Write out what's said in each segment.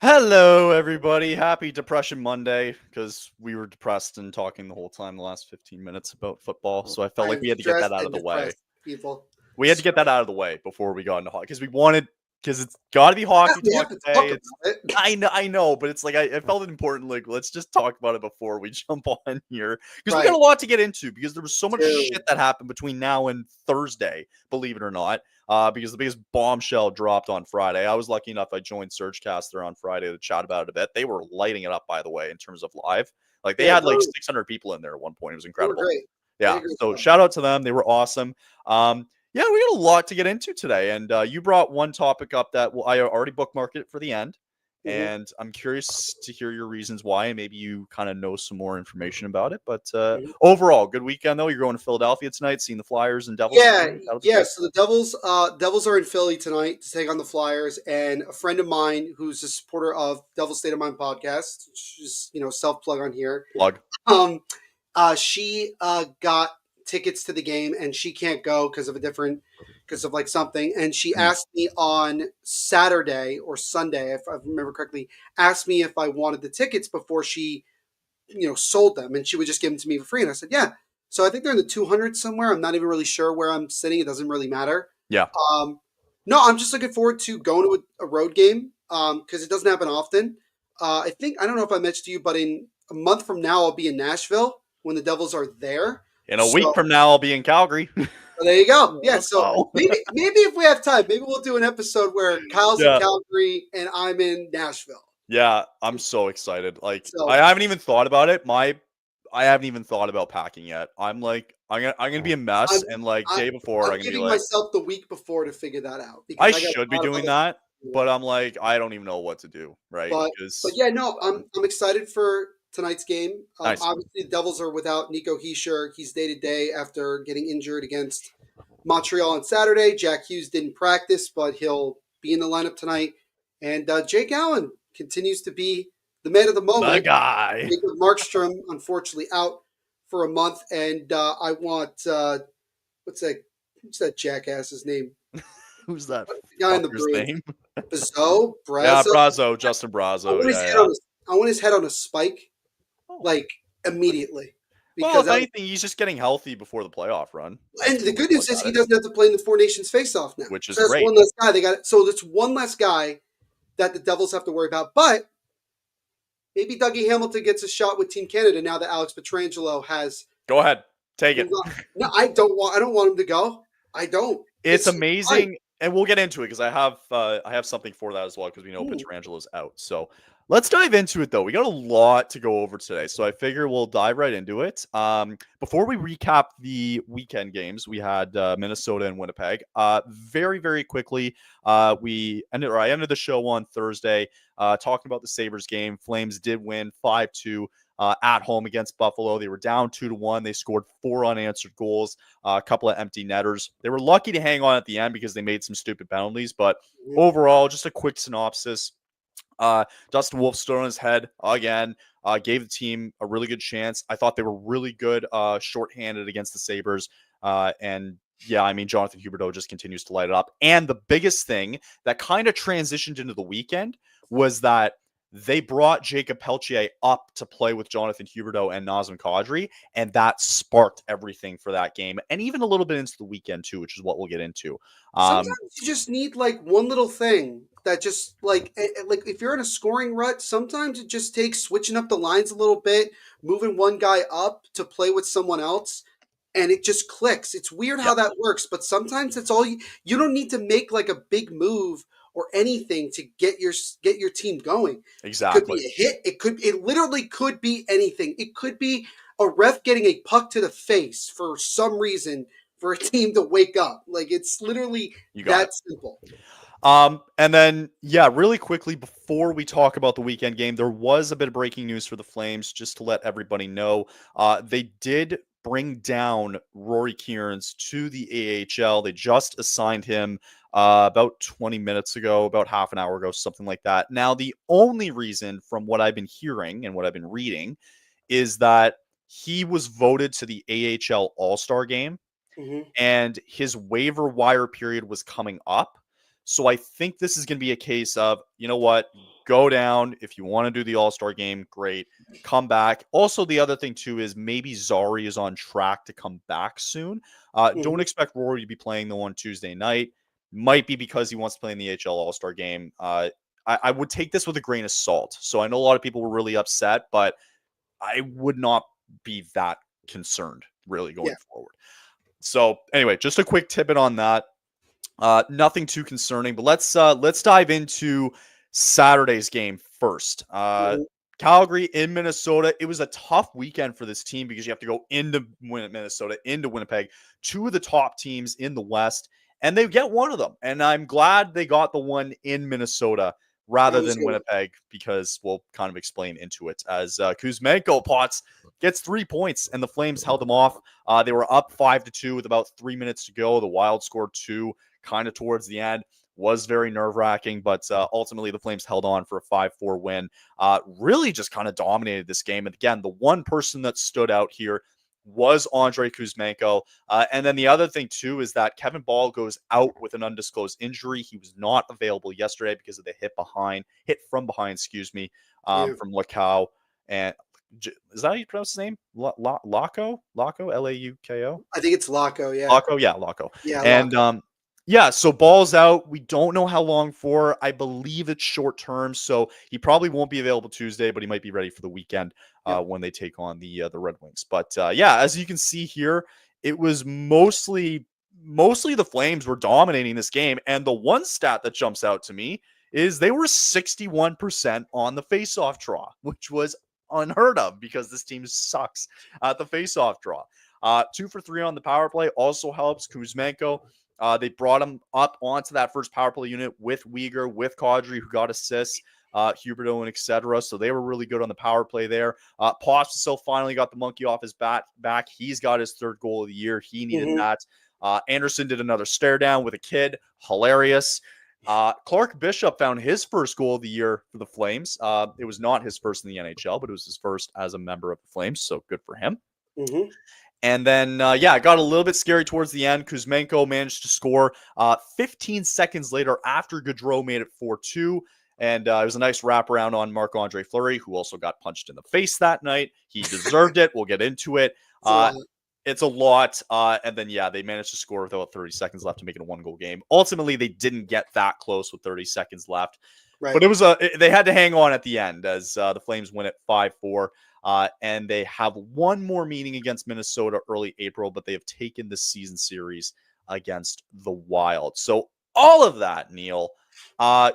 Hello, everybody. Happy Depression Monday, because we were depressed and talking the whole time the last 15 minutes about football. So I felt like I'm we had to get stressed that out of and the way. depressed, people. We had to get that out of the way before we got into hockey, because it's got to be hockey We talk have to today. talk It's about it. I know, but it's like I felt it important. Like, let's just talk about it before we jump on here, because we got Right, a lot to get into. Because there was so much dude. shit that happened between now and Thursday, believe it or not. Because the biggest bombshell dropped on Friday. I was lucky enough I joined Surgecast there on Friday to chat about it a bit. They were lighting it up, by the way, in terms of live. Like they Yeah, had like 600 people in there at one point. It was they were incredible. great. They Yeah. did great So stuff. shout out to them. They were awesome. Yeah, we got a lot to get into today, and you brought one topic up that I already bookmarked it for the end, Mhm. and I'm curious to hear your reasons why, and maybe you kind of know some more information about it. But Mhm. overall, good weekend though. You're going to Philadelphia tonight, seeing the Flyers and Devils Yeah, tonight. That'll be yeah. good. So the Devils are in Philly tonight to take on the Flyers, and a friend of mine who's a supporter of Devil State of Mind podcast, just self plug on here. Plug. Um, she got tickets to the game, and she can't go because of like something. And she Mhm. asked me on Saturday or Sunday, if I remember correctly, asked me if I wanted the tickets before she sold them, and she would just give them to me for free. And I said, yeah. So I think they're in the 200 somewhere. I'm not even really sure where I'm sitting. It doesn't really matter. Yeah. Um, no, I'm just looking forward to going to a road game because it doesn't happen often. I don't know if I mentioned to you, but in a month from now, I'll be in Nashville when the Devils are there. In a week So from now, I'll be in Calgary. there you go. Yeah. Let's So go. maybe if we have time, maybe we'll do an episode where Kyle's in Yeah. Calgary and I'm in Nashville. Yeah, I'm so excited. Like, I So haven't even thought about it. I haven't even thought about packing yet. I'm gonna be a I'm mess, and like I, day before, I'm I'm gonna be giving like, myself the week before to figure that out because I I got should a be lot of doing other that, stuff. but I'm like, I don't even know what to do, right? But Because yeah, no, I'm excited for tonight's game. nice. Obviously, the Devils are without Nico Hischier. He's day to day after getting injured against Montreal on Saturday. Jack Hughes didn't practice, but he'll be in the lineup tonight. And Jake Allen continues to be the man of the The moment. guy. Jacob Markstrom, unfortunately, out for a month, and I want what's that? What's that jackass's name? Who's that The guy in the fucker's Bruins. name? Bizzo, Yeah, Brazo. Brazo, Justin I Brazo. want his Yeah, head yeah. on a, I want his head on a spike, Oh, like immediately, well, because if anything, he's just getting healthy before the playoff run. and That's the one way good to look news is at he it, doesn't have to play in the Four Nations face-off now. which is So that's great. one less guy. That's one less guy that the Devils have to worry about. But maybe Dougie Hamilton gets a shot with Team Canada now that Alex Petrangelo has Go ahead, take it. moved on. No, I don't want him to go. I don't. It's It's fine. amazing, and we'll get into it because I have something for that as well because we know Hmm. Petrangelo's out. So let's dive into it though. We got a lot to go over today, so I figure we'll dive right into it. Before we recap the weekend games, we had Minnesota and Winnipeg. Very quickly, I ended the show on Thursday talking about the Sabres game. Flames did win 5-2. At home against Buffalo. They were down 2-1. They scored 4 unanswered goals, a couple of empty netters. They were lucky to hang on at the end because they made some stupid penalties. But overall, just a quick synopsis. Dustin Wolf stood on his head again, gave the team a really good chance. I thought they were really good shorthanded against the Sabres. And yeah, I mean, Jonathan Huberdeau just continues to light it up. And the biggest thing that kind of transitioned into the weekend was that they brought Jacob Peltier up to play with Jonathan Huberdeau and Nazem Kadri, and that sparked everything for that game, and even a little bit into the weekend too, which is what we'll get into. Sometimes you just need like one little thing that just like if you're in a scoring rut, sometimes it just takes switching up the lines a little bit, moving one guy up to play with someone else, and it just clicks. It's weird Yeah, how that works, but sometimes it's all you don't need to make like a big move or anything to get your team going. It could be exactly. a hit, it literally could be anything. It could be a ref getting a puck to the face for some reason for a team to wake up. Like it's literally You got it. that simple. And then, yeah, really quickly before we talk about the weekend game, there was a bit of breaking news for the Flames, just to let everybody know. They did bring down Rory Kearns to the AHL. They just assigned him about 20 minutes ago, about half an hour ago, something like that. Now, the only reason from what I've been hearing and what I've been reading is that he was voted to the AHL All-Star game Hmm. and his waiver wire period was coming up. So I think this is going to be a case of, you know what, go down. If you want to do the All-Star game, great. Come back. Also, the other thing too is maybe Zari is on track to come back soon. Don't Mhm. expect Rory to be playing the one Tuesday night. Might be because he wants to play in the HL All-Star game. I would take this with a grain of salt. So I know a lot of people were really upset, but I would not be that concerned really Yeah. going forward. So anyway, just a quick tidbit on that. Nothing too concerning, but let's dive into Saturday's game first. Mhm. Calgary in Minnesota. It was a tough weekend for this team because you have to go into Minnesota, into Winnipeg, two of the top teams in the West, and they get one of them. And I'm glad they got the one in Minnesota I rather was than gonna. Winnipeg because we'll kind of explain into it as Kuzmenko Potts gets 3 points and the Flames held them off. They were up 5-2 with about 3 minutes to go. The Wild scored 2 kind of towards the end. Was very nerve-wracking, but ultimately the Flames held on for a 5-4 win. Really just kind of dominated this game. And again, the one person that stood out here was Andrei Kuzmenko. And then the other thing, too, is that Kevin Ball goes out with an undisclosed injury. He was not available yesterday because of the hit from behind, excuse me, Yeah. from Lacau. And is that how you pronounce his name? Laco? Laco? Lauko? I think it's Laco. Yeah. Laco? Yeah, Laco. Yeah. And Laco. yeah, so Ball's out. We don't know how long for. I believe it's short term, so he probably won't be available Tuesday, but he might be ready for the weekend Yep. when they take on the Red Wings. But yeah, as you can see here, it was mostly the Flames were dominating this game. And the one stat that jumps out to me is they were 61% on the faceoff draw, which was unheard of because this team sucks at the faceoff draw. 2 for 3 on the power play also helps. Kuzmenko, they brought him up onto that first power play unit with Uyghur, with Kadri, who got assists, Huberto, and etc. So they were really good on the power play there. Pospisil finally got the monkey off his back. He's got his third goal of the year. He needed Mhm. that. Anderson did another stare down with a kid. Hilarious. Clark Bishop found his first goal of the year for the Flames. It was not his first in the NHL, but it was his first as a member of the Flames. So good for him. Mhm. And then, yeah, it got a little bit scary towards the end. Kuzmenko managed to score 15 seconds later after Gaudreau made it 4-2. And it was a nice wraparound on Marc-Andre Fleury, who also got punched in the face that night. He deserved it. We'll get into it. It's a lot. It's a lot. And then, yeah, they managed to score with about 30 seconds left to make it a one-goal game. Ultimately, they didn't get that close with 30 seconds left. Right. But they had to hang on at the end as the Flames win it 5-4. And they have one more meeting against Minnesota early April, but they have taken the season series against the Wild. So all of that, Neil,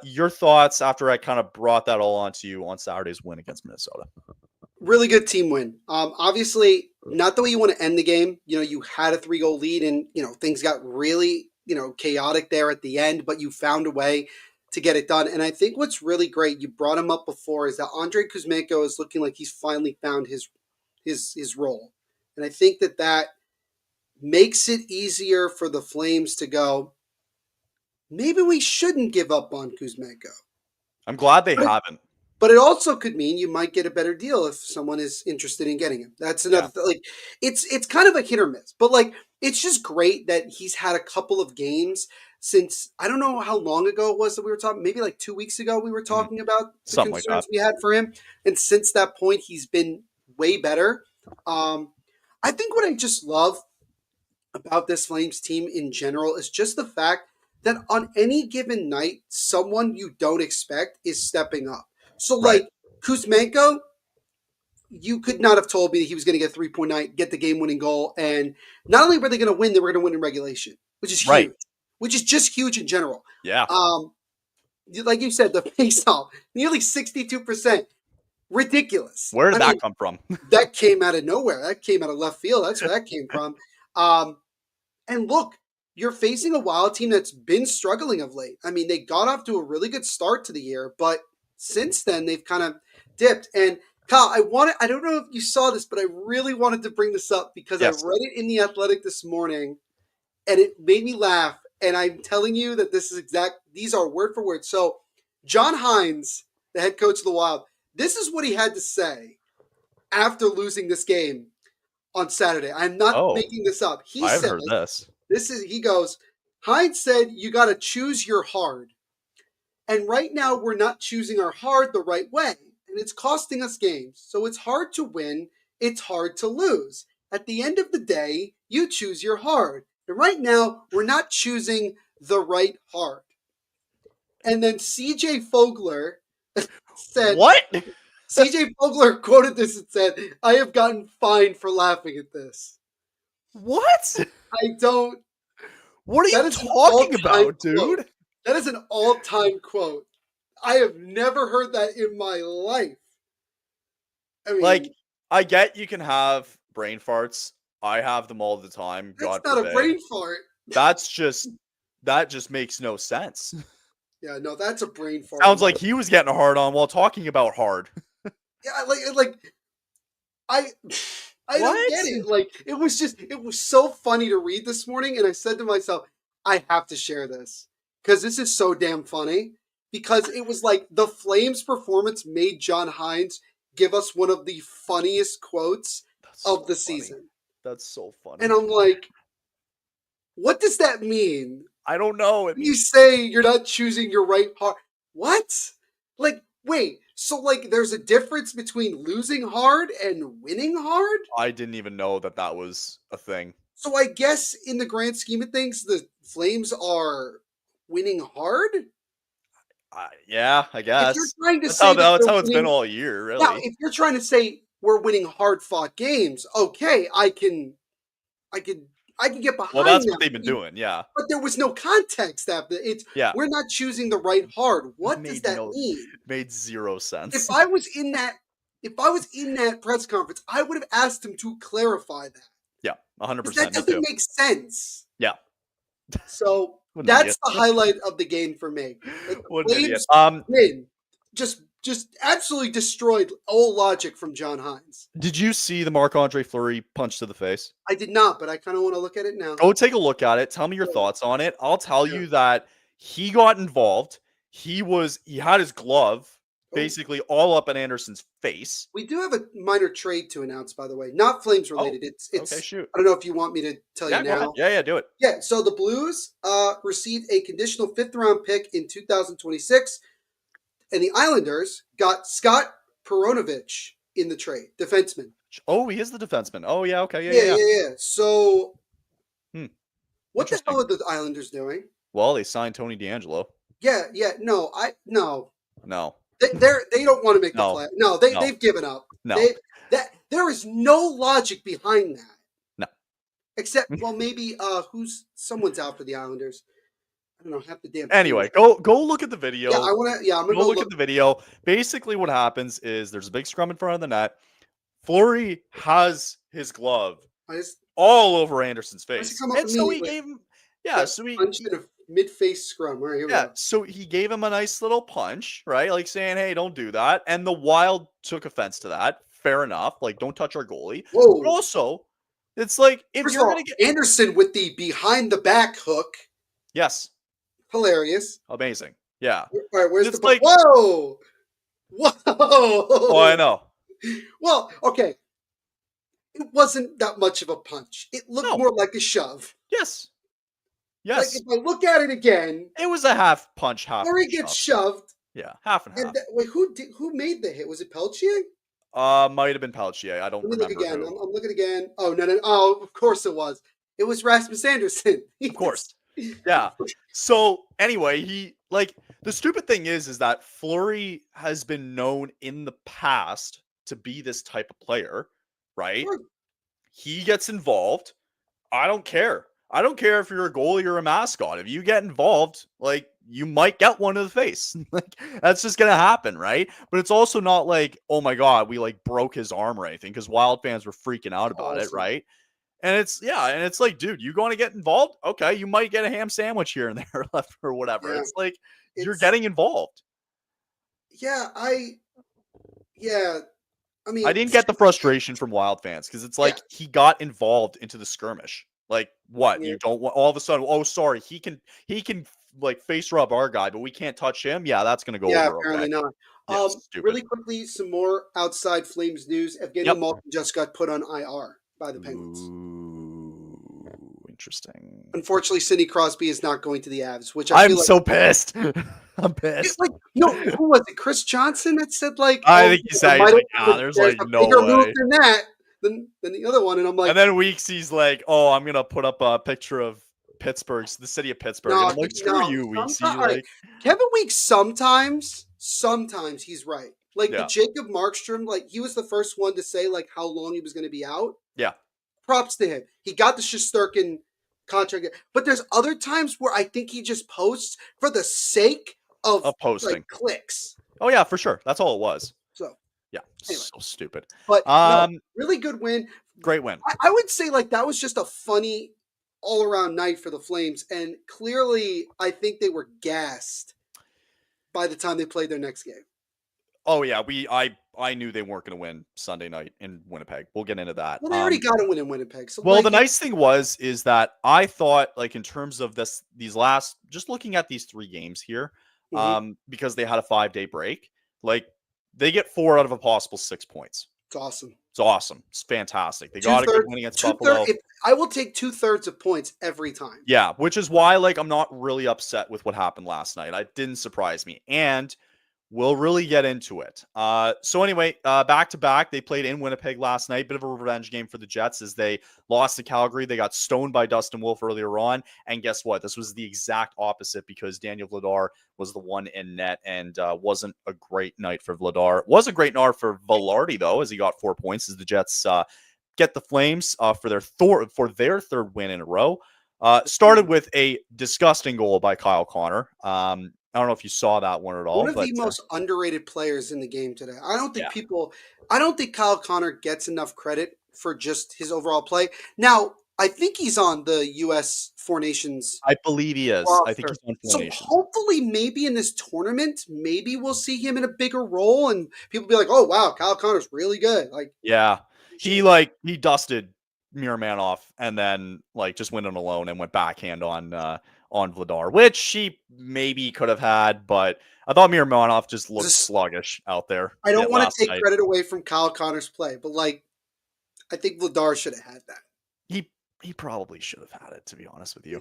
your thoughts after I kind of brought that all onto you on Saturday's win against Minnesota? Really good team win. Obviously, not the way you want to end the game. You had a 3-goal lead, and things got really chaotic there at the end, but you found a way to get it done. And I think what's really great, you brought him up before, is that Andrei Kuzmenko is looking like he's finally found his role, and I think that makes it easier for the Flames to go. Maybe we shouldn't give up on Kuzmenko. I'm glad they But it, haven't. but it also could mean you might get a better deal if someone is interested in getting him. That's another Yeah. thing. Like it's kind of a hit or miss, but like it's just great that he's had a couple of games since I don't know how long ago it was that we were talking. Maybe like 2 weeks ago we were Mhm. talking about the Something like that. concerns we had for him, and since that point he's been way better. Um, I think what I just love about this Flames team in general is just the fact that on any given night, someone you don't expect is stepping up. So, Right. like Kuzmenko, you could not have told me that he was going to get 3.9, get the game-winning goal, and not only were they going to win, they were going to win in regulation, which is Right. huge, which is just huge in general. Yeah. Like you said, the face-off, nearly 62%, ridiculous. Where I did mean, that come from? that came out of nowhere. That came out of left field. That's where that came from. And look, you're facing a Wild team that's been struggling of late. I mean, they got off to a really good start to the year, but since then they've kind of dipped. And Kyle, I don't know if you saw this, but I really wanted to bring this up because I Yes. read it in The Athletic this morning and it made me laugh. And I'm telling you that these are word for word. So John Hines, the head coach of the Wild, this is what he had to say after losing this game on Saturday. I'm not Oh, making this up. He I haven't said, heard this. he goes, Hines said you got to choose your hard. And right now, we're not choosing our hard the right way. And it's costing us games. So it's hard to win. It's hard to lose. At the end of the day, you choose your hard. And right now, we're not choosing the right hard. And then CJ Fogler said, What? CJ Fogler quoted this and said, I have gotten fined for laughing at this. What? I don't. What are That you is an talking all-time about, quote. dude? That is an all-time quote. I have never heard that in my life. I mean, Like, I get you can have brain farts. I have them all the time. that's God not a forbid. brain fart. That just makes no sense. Yeah, no, that's a brain fart. Sounds like he was getting a hard on while talking about hard. Yeah, like I don't get it. Like it was so funny to read this morning, and I said to myself, I have to share this because this is so damn funny. Because it was like the Flames' performance made John Hines give us one of the funniest quotes of the season. That's so funny. And I'm like, what does that mean? I don't know. When you say you're not choosing your right hard, what? Like, wait, so like there's a difference between losing hard and winning hard? I didn't even know that was a thing. So I guess in the grand scheme of things, the Flames are winning hard? Yeah, I guess. If you're trying to that's say how, that that's how they're it's been winning, all year, really. now if you're trying to say we're winning hard fought games, okay, I can get behind Well, that's that. what they've been doing, yeah. But there was no context after it's. Yeah. We're not choosing the right hard. What does that mean? Made zero sense. If I was in that press conference, I would have asked him to clarify that. Yeah, 100%. That doesn't make sense. Yeah. So that's the highlight of the game for me. Like, what an idiot. Win. Just absolutely destroyed all logic from John Hines. Did you see the Marc-Andre Fleury punch to the face? I did not, but I kind of want to look at it now. Go take a look at it. Tell me your thoughts on it. I'll tell you that he got involved. He had his glove basically all up in Anderson's face. We do have a minor trade to announce, by the way. Not Flames related. It's okay, shoot. I don't know if you want me to tell you now. Yeah, do it. Yeah, so the Blues received a conditional 5th round pick in 2026, and the Islanders got Scott Peronovich in the trade, defenseman. Oh, he is the defenseman. Oh, yeah, okay, yeah. So, what the hell are the Islanders doing? Well, they signed Tony DeAngelo. Yeah, no. They don't want to make the play. No, they've given up. No. There is no logic behind that. No. Except, well, maybe someone's out for the Islanders. I don't know, half the damn. Anyway, go look at the video. Yeah, I'm gonna go look at the video. Basically, what happens is there's a big scrum in front of the net. Fleury has his glove all over Anderson's face, and so he gave him. Yeah, so he punched in a mid-face scrum. Right, here we go. So he gave him a nice little punch, right? Like saying, "Hey, don't do that." And the Wild took offense to that. Fair enough. Like, don't touch our goalie. Whoa. But also, it's like if First you're of all, gonna get Anderson with the behind the back hook. Yes. Hilarious. Amazing. Yeah. All right, where's the like whoa? Oh, I know. Well, okay. It wasn't that much of a punch. It looked more like a shove. Yes. Like if I look at it again, it was a half punch, half. Fleury gets shoved. Yeah, half and half. Wait, who made the hit? Was it Peltier? Might have been Peltier. I don't remember. Look again. I'm looking again. Oh no! Oh, of course it was. It was Rasmus Anderson. Of course. Yeah. So anyway, the stupid thing is that Fleury has been known in the past to be this type of player, right? Sure. He gets involved. I don't care. I don't care if you're a goalie or a mascot. If you get involved, like, you might get one to the face. Like, that's just going to happen, right? But it's also not like, oh my God, we like broke his arm or anything, because Wild fans were freaking out about it, right? And it's like, dude, you going to get involved? Okay, you might get a ham sandwich here and there left or whatever. Yeah. It's like, you're getting involved. Yeah, I mean, I didn't get the frustration from Wild fans, because it's like he got involved into the skirmish. Like, what? You don't want all of a sudden, oh, sorry, he can like face rub our guy, but we can't touch him. Yeah, that's gonna go over. Yeah, apparently not. Really quickly, some more outside Flames news. Evgeny Malkin just got put on IR by the Penguins. Ooh, Interesting. Unfortunately, Sidney Crosby is not going to the Avs, which I I'm feel like. so pissed. I'm pissed. Like, no, who was it? Chris Johnson that said like, I "Oh, think he said, he's might like, there's there's like a no bigger move way. than that than the other one," and I'm like, And then Weeks, he's like, oh, I'm gonna put up a picture of Pittsburgh's, the city of Pittsburgh, and "No, I'm like, screw no." you, Weeksy. Sometimes, all right, Like, Kevin Weeks. Sometimes he's right. Like the yeah, Jacob Markstrom, like he was the first one to say like how long he was going to be out. yeah, Props to him. He got the Shesterkin contract, but there's other times where I think he just posts for the sake of of posting. like clicks. Oh yeah, for sure. That's all it was. So Yeah, anyway, so stupid. but no, really good win. Great win. I would say like that was just a funny all around night for the Flames, and clearly I think they were gassed by the time they played their next game. Oh yeah, I knew they weren't going to win Sunday night in Winnipeg. We'll get into that. Well, they already got a win in Winnipeg. So Well, like, the nice thing is that I thought, like, in terms of these last, just looking at these 3 games here, because they had a 5-day break, like they get 4 out of a possible 6 points. it's awesome. It's awesome. It's fantastic. They got a good win against Buffalo. I will take 2/3 of points every time. Yeah, which is why, like, I'm not really upset with what happened last night. It didn't surprise me. And we'll really get into it. So anyway, back to back, they played in Winnipeg last night. Bit of a revenge game for the Jets as they lost to Calgary. They got stoned by Dustin Wolf earlier on. And guess what? This was the exact opposite because Daniel Vladar was the one in net and wasn't a great night for Vladar. Was a great night for Velarde, though, as he got 4 points as the Jets get the Flames for their third win in a row. Started with a disgusting goal by Kyle Connor. I don't know if you saw that one at all. One of the most underrated players in the game today. I don't think Kyle Connor gets enough credit for just his overall play. Now, I think he's on the U.S. Four Nations. I believe he is. roster. I think he's on Four So Nations. hopefully maybe in this tournament, maybe we'll see him in a bigger role and people be like, oh, wow, Kyle Connor's really good. Like, yeah, he dusted Miramanoff and then like just went on alone and went backhand on Vladar, which he maybe could have had, but I thought Miramanoff just looked sluggish out there. I don't want to take credit away from Kyle Connor's play, but like I think Vladar should have had that. He probably should have had it, to be honest with you.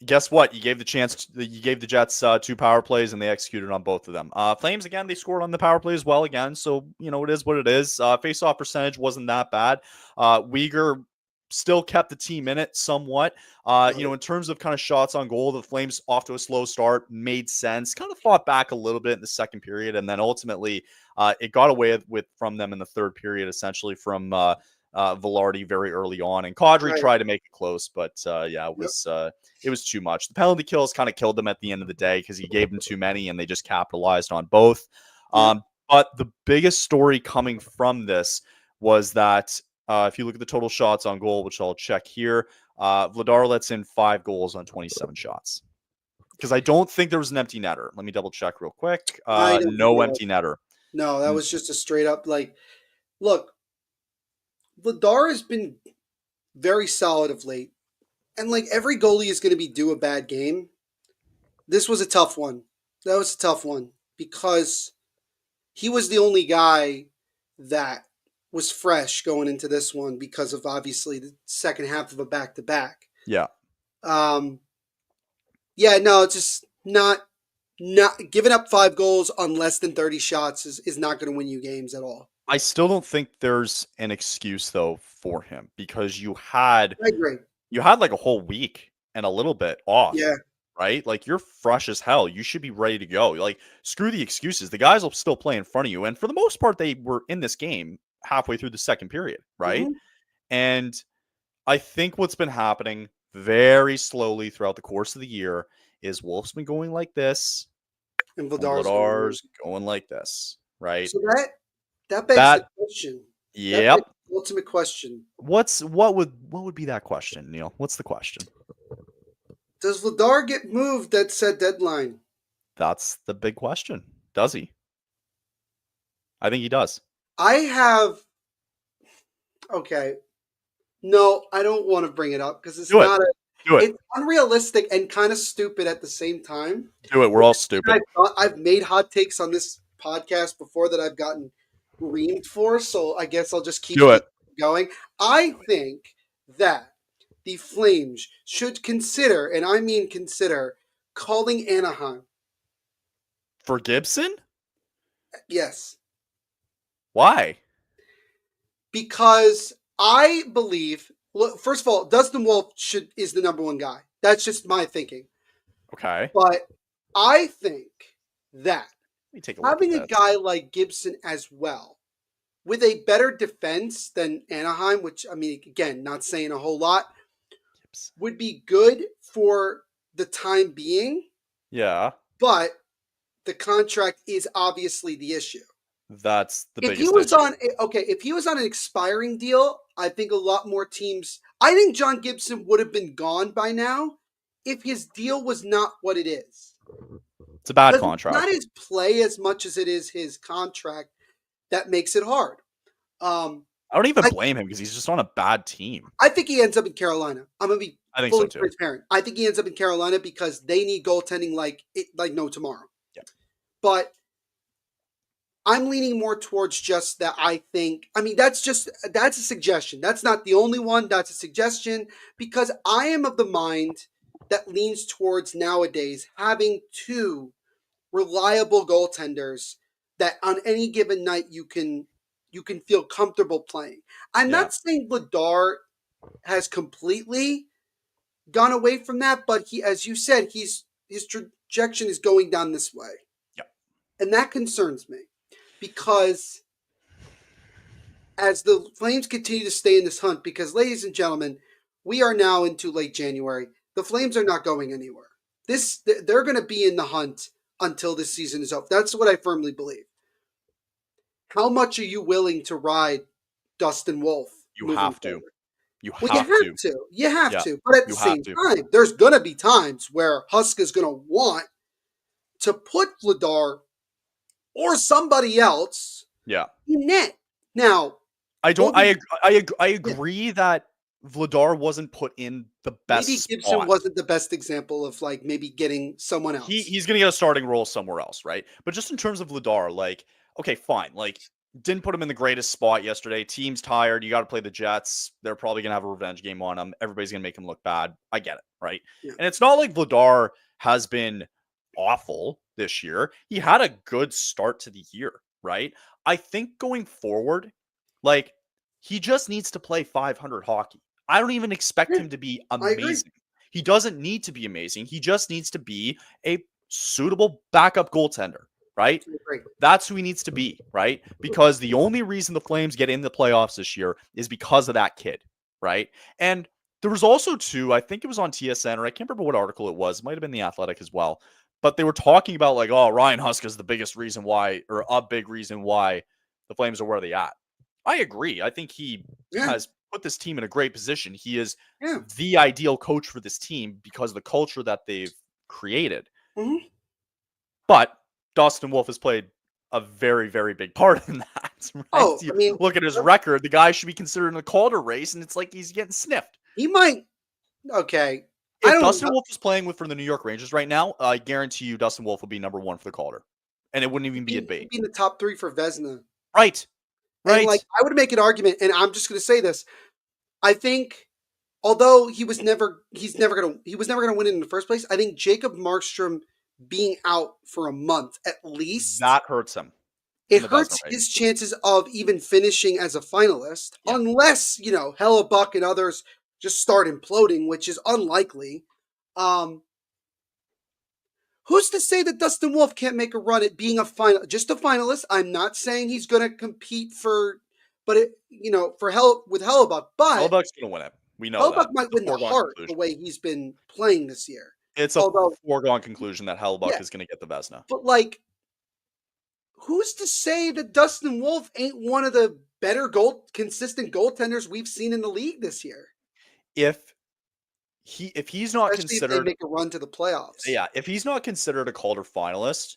Guess what? You gave the Jets 2 power plays and they executed on both of them. Flames again, they scored on the power play as well again. So it is what it is. Face-off percentage wasn't that bad. Uyghur still kept the team in it somewhat. In terms of kind of shots on goal, the Flames off to a slow start made sense. Kind of fought back a little bit in the second period, and then ultimately it got away from them in the third period, essentially from Velarde very early on, and Kadri tried to make it close, but it was too much. The penalty kills kind of killed them at the end of the day because he gave them too many, and they just capitalized on both. But the biggest story coming from this was that if you look at the total shots on goal, which I'll check here, Vladar lets in 5 goals on 27 shots. Because I don't think there was an empty netter. Let me double check real quick. No empty netter. No, that was just a straight up look. Vladar has been very solid of late. And like every goalie is going to be due a bad game. This was a tough one. That was a tough one because he was the only guy that was fresh going into this one because of obviously the second half of a back-to-back. Yeah. It's just not giving up 5 goals on less than 30 shots is not going to win you games at all. I still don't think there's an excuse though for him because you had like a whole week and a little bit off. Yeah. Right? Like you're fresh as hell. You should be ready to go. Like screw the excuses. The guys will still play in front of you. And for the most part, they were in this game halfway through the second period. Right. Mm-hmm. And I think what's been happening very slowly throughout the course of the year is Wolf's been going like this. And Vladar's going like this. Right. So that begs the question. Yep. The ultimate question. What would be that question, Neil? What's the question? Does Vladar get moved at said deadline? That's the big question. Does he? I think he does. Okay. No, I don't want to bring it up because it's it's unrealistic and kind of stupid at the same time. Do it. We're all stupid. I've made hot takes on this podcast before that I've gotten reamed for, so I guess I'll just keep going. I think that the Flames should consider, and I mean consider, calling Anaheim. For Gibson? Yes. Why? Because I believe, first of all, Dustin Wolf is the number one guy. That's just my thinking. Okay. But I think that Let me take a look having a at this. guy like Gibson as well, with a better defense than Anaheim, which, I mean, again, not saying a whole lot, Gibson. would be good for the time being. Yeah. But the contract is obviously the issue. That's the If he biggest was issue. if he was on an expiring deal, I think a lot more teams. I think John Gibson would have been gone by now if his deal was not what it is. It's a bad Because it's not contract. his play as much as it is his contract that makes it hard. I don't even I, blame him because he's just on a bad team. I think he ends up in Carolina. I'm gonna be I think fully so too. transparent. I think he ends up in Carolina because they need goaltending like no tomorrow. Yeah. But I'm leaning more towards just that. I mean, that's a suggestion. That's not the only one. That's a suggestion because I am of the mind that leans towards nowadays having two reliable goaltenders that on any given night you can feel comfortable playing. I'm Yeah. not saying Vladar has completely gone away from that, but as you said, his trajectory is going down this way. Yeah. And that concerns me because as the Flames continue to stay in this hunt, because ladies and gentlemen, we are now into late January. The Flames are not going anywhere. They're going to be in the hunt until this season is up. That's what I firmly believe. How much are you willing to ride Dustin Wolf? You have to. You Well, you have have to. to. You have Yeah. to. But at the You have same to. time, there's going to be times where Husk is going to want to put Vladar or somebody else Yeah. in net. Now, I don't. I yeah, agree that Vladar wasn't put in the best maybe Gibson spot. wasn't the best example of like maybe getting someone else. He's gonna get a starting role somewhere else, right? But just in terms of Vladar, like, okay, fine. Like, didn't put him in the greatest spot yesterday. Team's tired. You got to play the Jets. They're probably gonna have a revenge game on him. Everybody's gonna make him look bad. I get it, right? Yeah. And it's not like Vladar has been awful this year. He had a good start to the year, right? I think going forward, like, he just needs to play 500 hockey. I don't even expect Yeah, him to be I agree. amazing. He doesn't need to be amazing. He just needs to be a suitable backup goaltender, right? I agree. That's who he needs to be, right? Because the only reason the Flames get in the playoffs this year is because of that kid, right? And there was also too, I think it was on TSN, or I can't remember what article it was. It might have been The Athletic as well. But they were talking about like, oh, Ryan Husk is the biggest reason why, or a big reason why the Flames are where they at. I agree. I think he has put this team in a great position. He is the ideal coach for this team because of the culture that they've created. Mm-hmm. But Dustin Wolf has played a very, very big part in that. Right? Oh, I mean, look at his record. The guy should be considered in the Calder race, and it's like he's getting sniffed. He might. Okay. If Dustin Wolf is playing for the New York Rangers right now, I guarantee you Dustin Wolf will be number one for the Calder. And it wouldn't even be a debate. He'd be in the top 3 for Vezina. Right. Right. And like, I would make an argument, and I'm just going to say this. I think, although he was never going to win it in the first place, I think Jacob Markstrom being out for a month at least, that hurts him. It hurts his chances of even finishing as a finalist, unless, Hellebuck and others just start imploding, which is unlikely. Who's to say that Dustin Wolf can't make a run at being just a finalist? I'm not saying he's going to compete for Hellebuck, but Hellebuck's going to win it. We know Hellebuck that. might win the heart the way he's been playing this year. It's a foregone conclusion that Hellebuck is going to get the Vezina. But like, who's to say that Dustin Wolf ain't one of the better consistent goaltenders we've seen in the league this year? If he's not Especially considered, if they make a run to the playoffs. Yeah, if he's not considered a Calder finalist,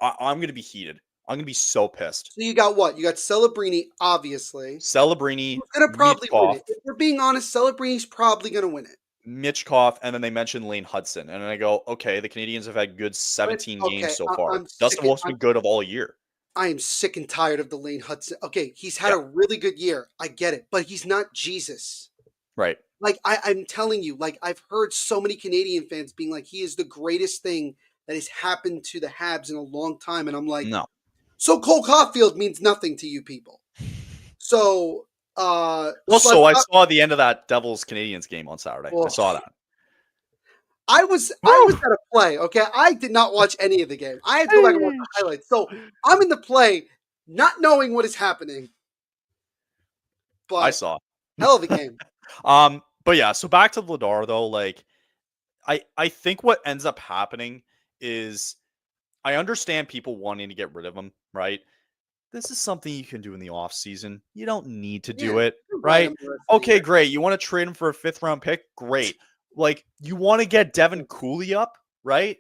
I'm going to be heated. I'm going to be so pissed. So you got what? You got Celebrini, obviously. Celebrini, who's going to probably win it. If we're being honest, Celebrini's probably going to win it. Michkov, and then they mentioned Lane Hudson. And then I go, okay, the Canadians have had good 17 games so far. Dustin Wolf's been good of all year. I am sick and tired of the Lane Hudson. Okay, he's had a really good year. I get it. But he's not Jesus. Right. Like I'm telling you, like I've heard so many Canadian fans being like, he is the greatest thing that has happened to the Habs in a long time, and I'm like, No. so Cole Caulfield means nothing to you people. So, so Also, I saw the end of that Devils Canadians game on Saturday. I oh, saw that. I was at a play. Okay, I did not watch any of the game. I had to go back and watch the highlights. So I'm in the play, not knowing what is happening, I but saw. hell of a game. But yeah, so back to Vladar though, like I think what ends up happening is I understand people wanting to get rid of him, right? This is something you can do in the off season. You don't need to Yeah, do it, ride right? him the rest of the Okay, year. great. You want to trade him for a 5th round pick? Great. Like you want to get Devin Cooley up, right?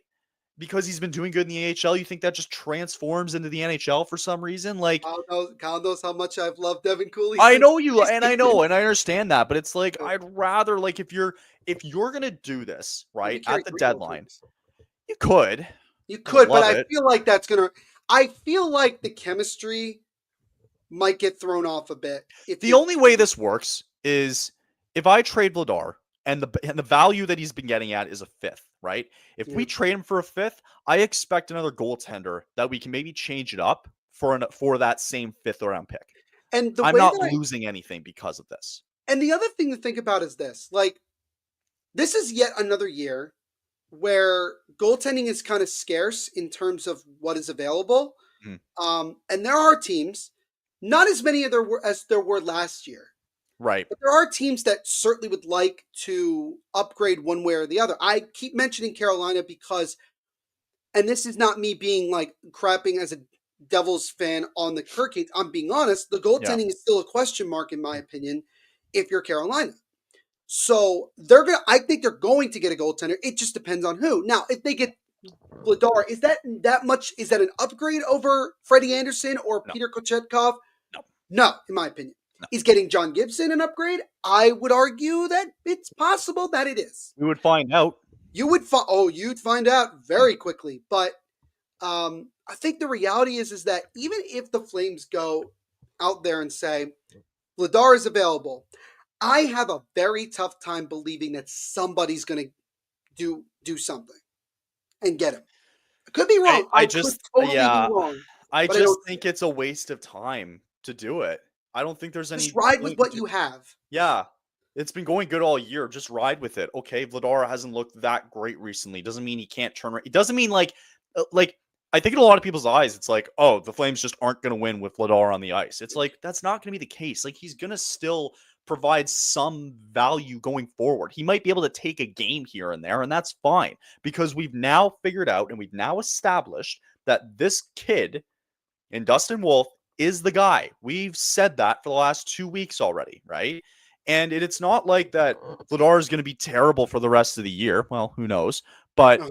Because he's been doing good in the AHL. You think that just transforms into the NHL for some reason? Like Kyle knows how much I've loved Devin Cooley I since know you and I preseason. know and I understand that, but it's like I'd rather like if you're gonna do this, You right, could carry at the 3 goal deadline, teams. you could. You I don't could, but love I it. feel like that's gonna. I feel like the chemistry might get thrown off a bit if The you. only way this works is if I trade Vladar and the value that he's been getting at is a 5th, right? If Yeah. we trade him for a 5th, I expect another goaltender that we can maybe change it up for that same 5th round pick. And the I'm way not that I losing anything because of this. and the other thing to think about is this: like, this is yet another year where goaltending is kind of scarce in terms of what is available. Mm, And there are teams, not as many as there were last year, right. but there are teams that certainly would like to upgrade one way or the other. I keep mentioning Carolina because, and this is not me being like crapping as a Devils fan on the Hurricanes. I'm being honest. The Yeah. goaltending is still a question mark, in my opinion, if you're Carolina. So they're gonna. I think they're going to get a goaltender. It just depends on who. Now, if they get Vladar, is that much? Is that an upgrade over Freddie Anderson or No. Peter Kochetkov? No. No, in my opinion. No. Is getting John Gibson an upgrade? I would argue that it's possible that it is. We would find out. You'd find out very quickly. But I think the reality is that even if the Flames go out there and say Vladar is available, I have a very tough time believing that somebody's going to do something and get him. I could be wrong. I could totally be Yeah, wrong, I but I just don't see think it. it's a waste of time to do it. I don't think there's Just any ride with point what to. you have. Yeah, it's been going good all year. Just ride with it. Okay, Vladar hasn't looked that great recently. Doesn't mean he can't turn around. It doesn't mean like I think in a lot of people's eyes, it's like, oh, the Flames just aren't going to win with Vladar on the ice. It's like that's not going to be the case. Like he's going to still provide some value going forward. He might be able to take a game here and there, and that's fine because we've now figured out and we've now established that this kid and Dustin Wolf is the guy. We've said that for the last 2 weeks already, right? And it's not like that Vladar is going to be terrible for the rest of the year. Well, who knows? But Uh,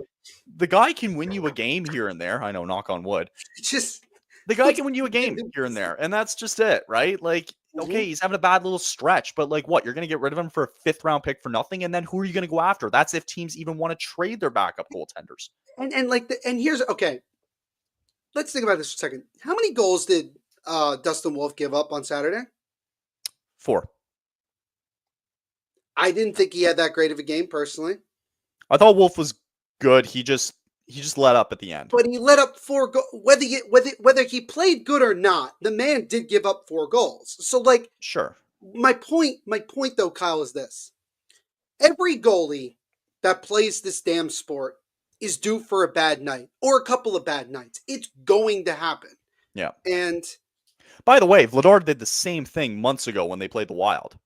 the guy can win you a game here and there. I know, knock on wood. Just The guy can win you a game here and there. And that's just it, right? Like, okay, he's having a bad little stretch, but like what? You're going to get rid of him for a 5th round pick for nothing? And then who are you going to go after? That's if teams even want to trade their backup goaltenders. and here's okay. Let's think about this for a second. How many goals did Dustin Wolf give up on Saturday? 4. I didn't think he had that great of a game personally, I thought Wolf was good. He just let up at the end. but he let up 4 goals. Whether he played good or not, the man did give up 4 goals. So like Sure. my point though, Kyle, is this: every goalie that plays this damn sport is due for a bad night or a couple of bad nights. It's going to happen. Yeah. And By the way, Vladar did the same thing months ago when they played the Wild.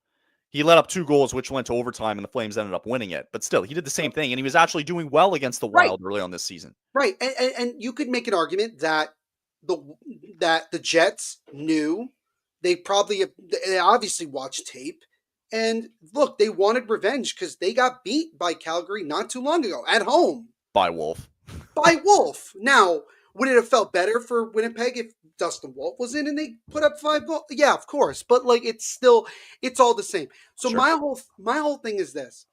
He let up 2 goals, which went to overtime, and the Flames ended up winning it. But still, he did the same thing, and he was actually doing well against the right, Wild early on this season. right, and you could make an argument that the Jets knew they obviously watched tape, and look, they wanted revenge because they got beat by Calgary not too long ago at home By Wolf. by Wolf. Now, would it have felt better for Winnipeg if Dustin Wolf was in and they put up 5 goals? Yeah, of course. But like it's all the same. So Sure. my whole thing is this.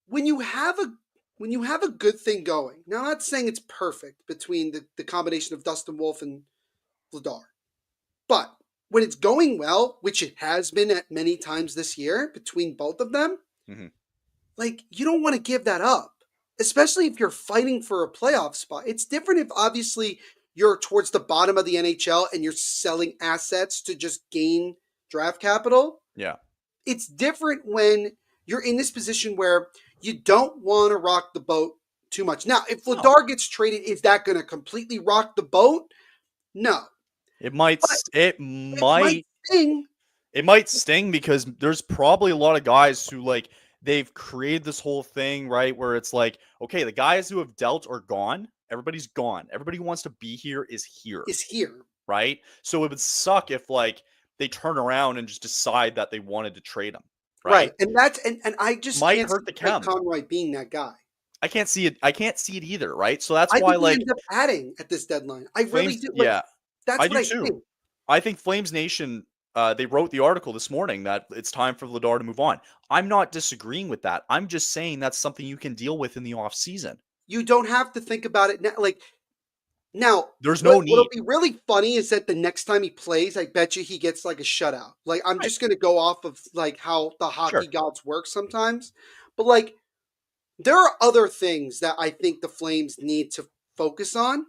When you have a good thing going, now I'm not saying it's perfect between the combination of Dustin Wolf and Vladar. But when it's going well, which it has been at many times this year between both of them, Mhm. like you don't want to give that up, especially if you're fighting for a playoff spot. It's different if obviously you're towards the bottom of the NHL and you're selling assets to just gain draft capital. Yeah. It's different when you're in this position where you don't want to rock the boat too much. Now, if No. Vladar gets traded, is that going to completely rock the boat? No, It might but it it might might sting. it might sting because there's probably a lot of guys who like they've created this whole thing, right? Where it's like, okay, the guys who have dealt are gone. Everybody's gone. Everybody who wants to be here is here, Is here. right? So it would suck if like they turn around and just decide that they wanted to trade him, Right. right? And that's and I just Might can't see hurt the Mike chem. Conroy being that guy. I can't see it. I can't see it either, right? So that's I why think he like ends up adding at this deadline. I really Flames, do. Like yeah, that's I what do I too. think. I think Flames Nation, they wrote the article this morning that it's time for Vladar to move on. I'm not disagreeing with that. I'm just saying that's something you can deal with in the off season. You don't have to think about it now. Like now, There's no what'll need. be really funny is that the next time he plays, I bet you he gets like a shutout. Like I'm Right. just gonna go off of like how the hockey Sure. gods work sometimes. But like there are other things that I think the Flames need to focus on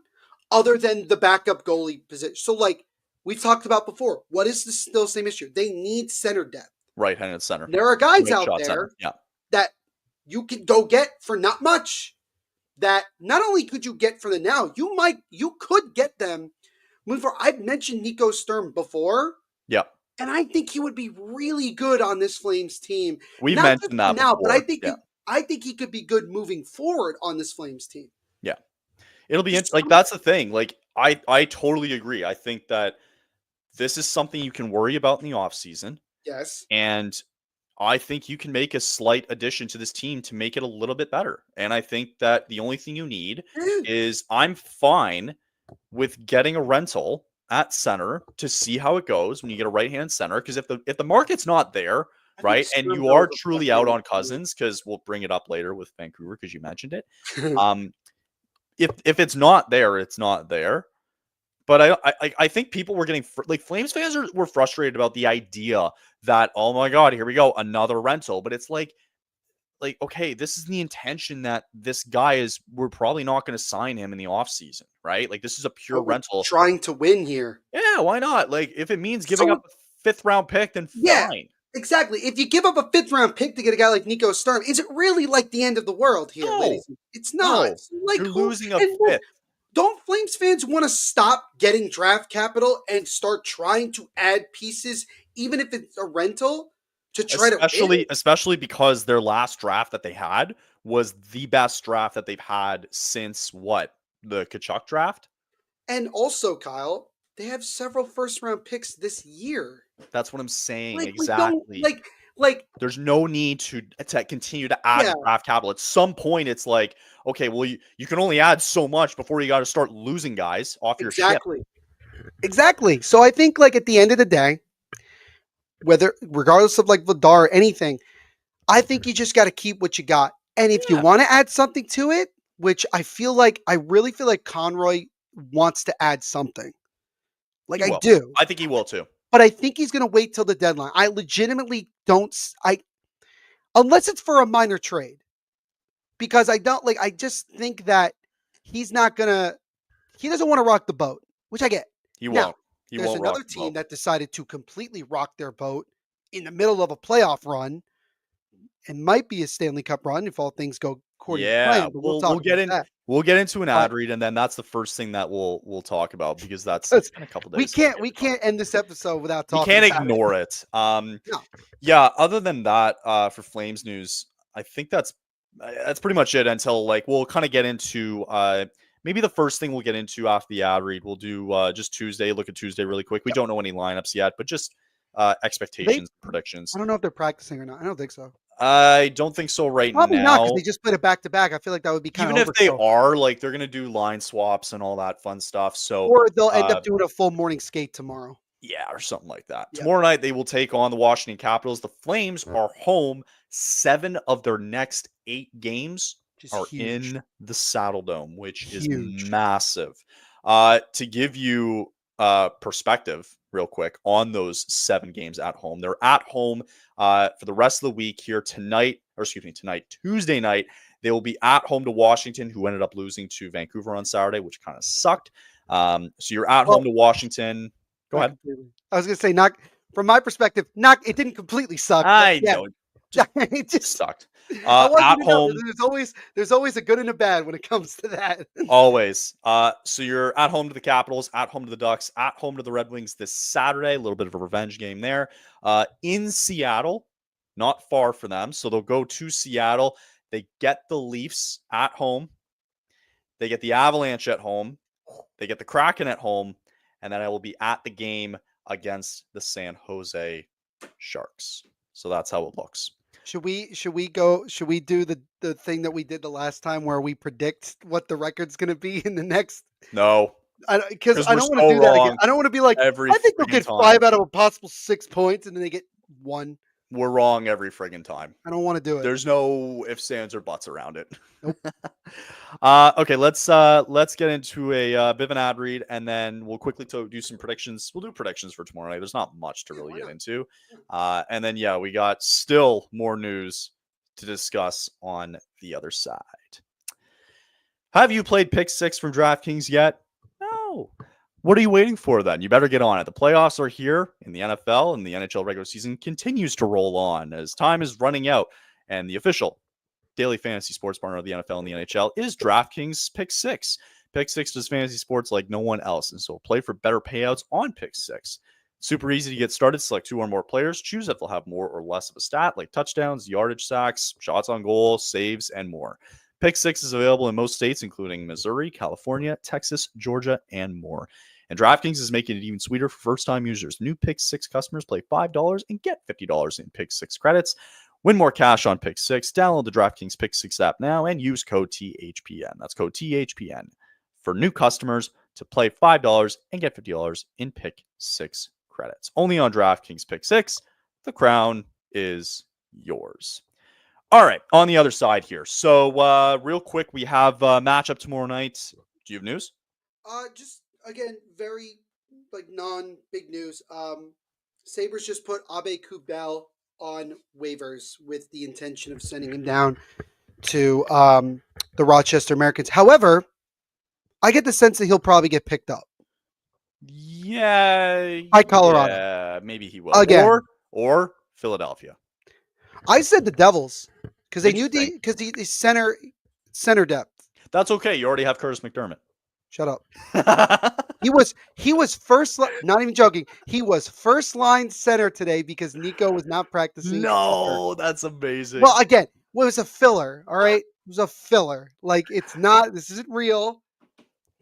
other than the backup goalie position. So like we've talked about before, what is the still same issue? They need center depth. Right-handed center. There are guys Right out shot center. there Yeah. that you can go get for not much. That not only could you get for the now, you could get them moving forward. I've mentioned Nico Sturm before, Yeah. and I think he would be really good on this Flames team. We've Not just mentioned for that now, but before. Yeah. I think he could be good moving forward on this Flames team. Yeah. It'll be Just like that's the thing. Like I totally agree. I think that this is something you can worry about in the off season, yes. and I think you can make a slight addition to this team to make it a little bit better. And I think that the only thing you need is I'm fine with getting a rental at center to see how it goes when you get a right-hand center. Because if the market's not there, I think right, and Sturm you though are is a truly out frustrating on team. Cousins, because we'll bring it up later with Vancouver because you mentioned it. If it's not there, it's not there. But I think people were getting like Flames fans were frustrated about the idea that, oh my god, here we go, another rental. But it's like okay, this is the intention that this guy is. We're probably not going to sign him in the offseason, right? Like this is a pure But we're rental. trying to win here. Yeah, why not? Like if it means giving So up a fifth round pick, then yeah, fine. exactly. If you give up a fifth round pick to get a guy like Nico Sturm, is it really like the end of the world here, No, ladies? It's not. no, It's like you're who losing a and look, fifth. don't Flames fans want to stop getting draft capital and start trying to add pieces, even if it's a rental, to try to win? Especially because their last draft that they had was the best draft that they've had since what? The Kachuk draft? And also, Kyle, they have several first round picks this year. That's what I'm saying. Like we don't Exactly. like There's no need to continue to add yeah, draft capital. At some point, it's like, okay, well, you can only add so much before you got to start losing guys off your ship. exactly. Exactly. So I think like at the end of the day, whether regardless of like Vladar or anything, I think you just got to keep what you got. And if you Yeah, want to add something to it, which I really feel like Conroy wants to add something. Like he I will. do. I think he will too. But I think he's going to wait till the deadline. I legitimately don't I unless it's for a minor trade. Because I just think that he's not going to he doesn't want to rock the boat, which I get. He Now, won't. He there's won't rock another the team boat. that decided to completely rock their boat in the middle of a playoff run and might be a Stanley Cup run if all things go according to Yeah, plan. But we'll we'll talk get about in. that. We'll get into an But ad read, and then that's the first thing that we'll talk about because that's because it's been a couple days since we we talked. can't end this episode without We talking can't about it. ignore it. No, Yeah. Other than that, for Flames news, I think that's pretty much it. Until like we'll kind of get into maybe the first thing we'll get into after the ad read. We'll do just Tuesday. Look at Tuesday really quick. We yep. don't know any lineups yet, but just They expectations, predictions. I don't know if they're practicing or not. I don't think so. I don't think so right Probably not because now. they just played it back to back. I feel like that would be kind Even of if they overkill. are, like they're gonna do line swaps and all that fun stuff. So Or they'll end up doing a full morning skate tomorrow. yeah, or something like that. Yep. Tomorrow night they will take on the Washington Capitals. The Flames are home. 7 of their next 8 games Just are huge. in the Saddle Dome, which is Huge. massive. To give you perspective, real quick on those 7 games at home. They're at home for the rest of the week here tonight, Tuesday night. They will be at home to Washington, who ended up losing to Vancouver on Saturday, which kind of sucked. So you're at home to Washington. Go ahead. I was going to say, not from my perspective, it didn't completely suck. I know. It just sucked. At home, there's always a good and a bad when it comes to that. Always. So you're at home to the Capitals, at home to the Ducks, at home to the Red Wings this Saturday. A little bit of a revenge game there. In Seattle, not far for them. So they'll go to Seattle. They get the Leafs at home. They get the Avalanche at home. They get the Kraken at home. And then I will be at the game against the San Jose Sharks. So that's how it looks. Should we do the thing that we did the last time where we predict what the record's going to be in the next? No. Because I don't want to do that again. I don't want to be like, I think they'll get 5 out of a possible 6 points and then they get 1. We're wrong every friggin' time. I don't want to do it. There's no ifs, ands, or buts around it. Nope. Okay, let's get into a bit of an ad read, and then we'll quickly do some predictions. We'll do predictions for tomorrow night. There's not much to really get into. And then, we got still more news to discuss on the other side. Have you played Pick 6 from DraftKings yet? No. What are you waiting for then? You better get on it. The playoffs are here in the NFL, and the NHL regular season continues to roll on as time is running out. And the official daily fantasy sports partner of the NFL and the NHL is DraftKings Pick 6. Pick 6 does fantasy sports like no one else, and so play for better payouts on Pick 6. Super easy to get started. Select 2 or more players. Choose if they'll have more or less of a stat, like touchdowns, yardage, sacks, shots on goal, saves, and more. Pick 6 is available in most states, including Missouri, California, Texas, Georgia, and more. And DraftKings is making it even sweeter for first-time users. New Pick 6 customers play $5 and get $50 in Pick 6 credits. Win more cash on Pick 6. Download the DraftKings Pick 6 app now and use code THPN. That's code THPN for new customers to play $5 and get $50 in Pick 6 credits. Only on DraftKings Pick 6. The crown is yours. All right, on the other side here. So real quick, we have a matchup tomorrow night. Do you have news? Just again, very non-big news. Sabres just put Abe Kubel on waivers with the intention of sending him down to the Rochester Americans. However, I get the sense that he'll probably get picked up. Yeah. By Colorado. Yeah, maybe he will. Again. Or Philadelphia. I said the Devils because they knew because the center depth. That's okay. You already have Curtis McDermott. Shut up. He was first. Not even joking. He was first line center today because Nico was not practicing. No, that's amazing. Well, again, it was a filler. All right, it was a filler. Like it's not. This isn't real.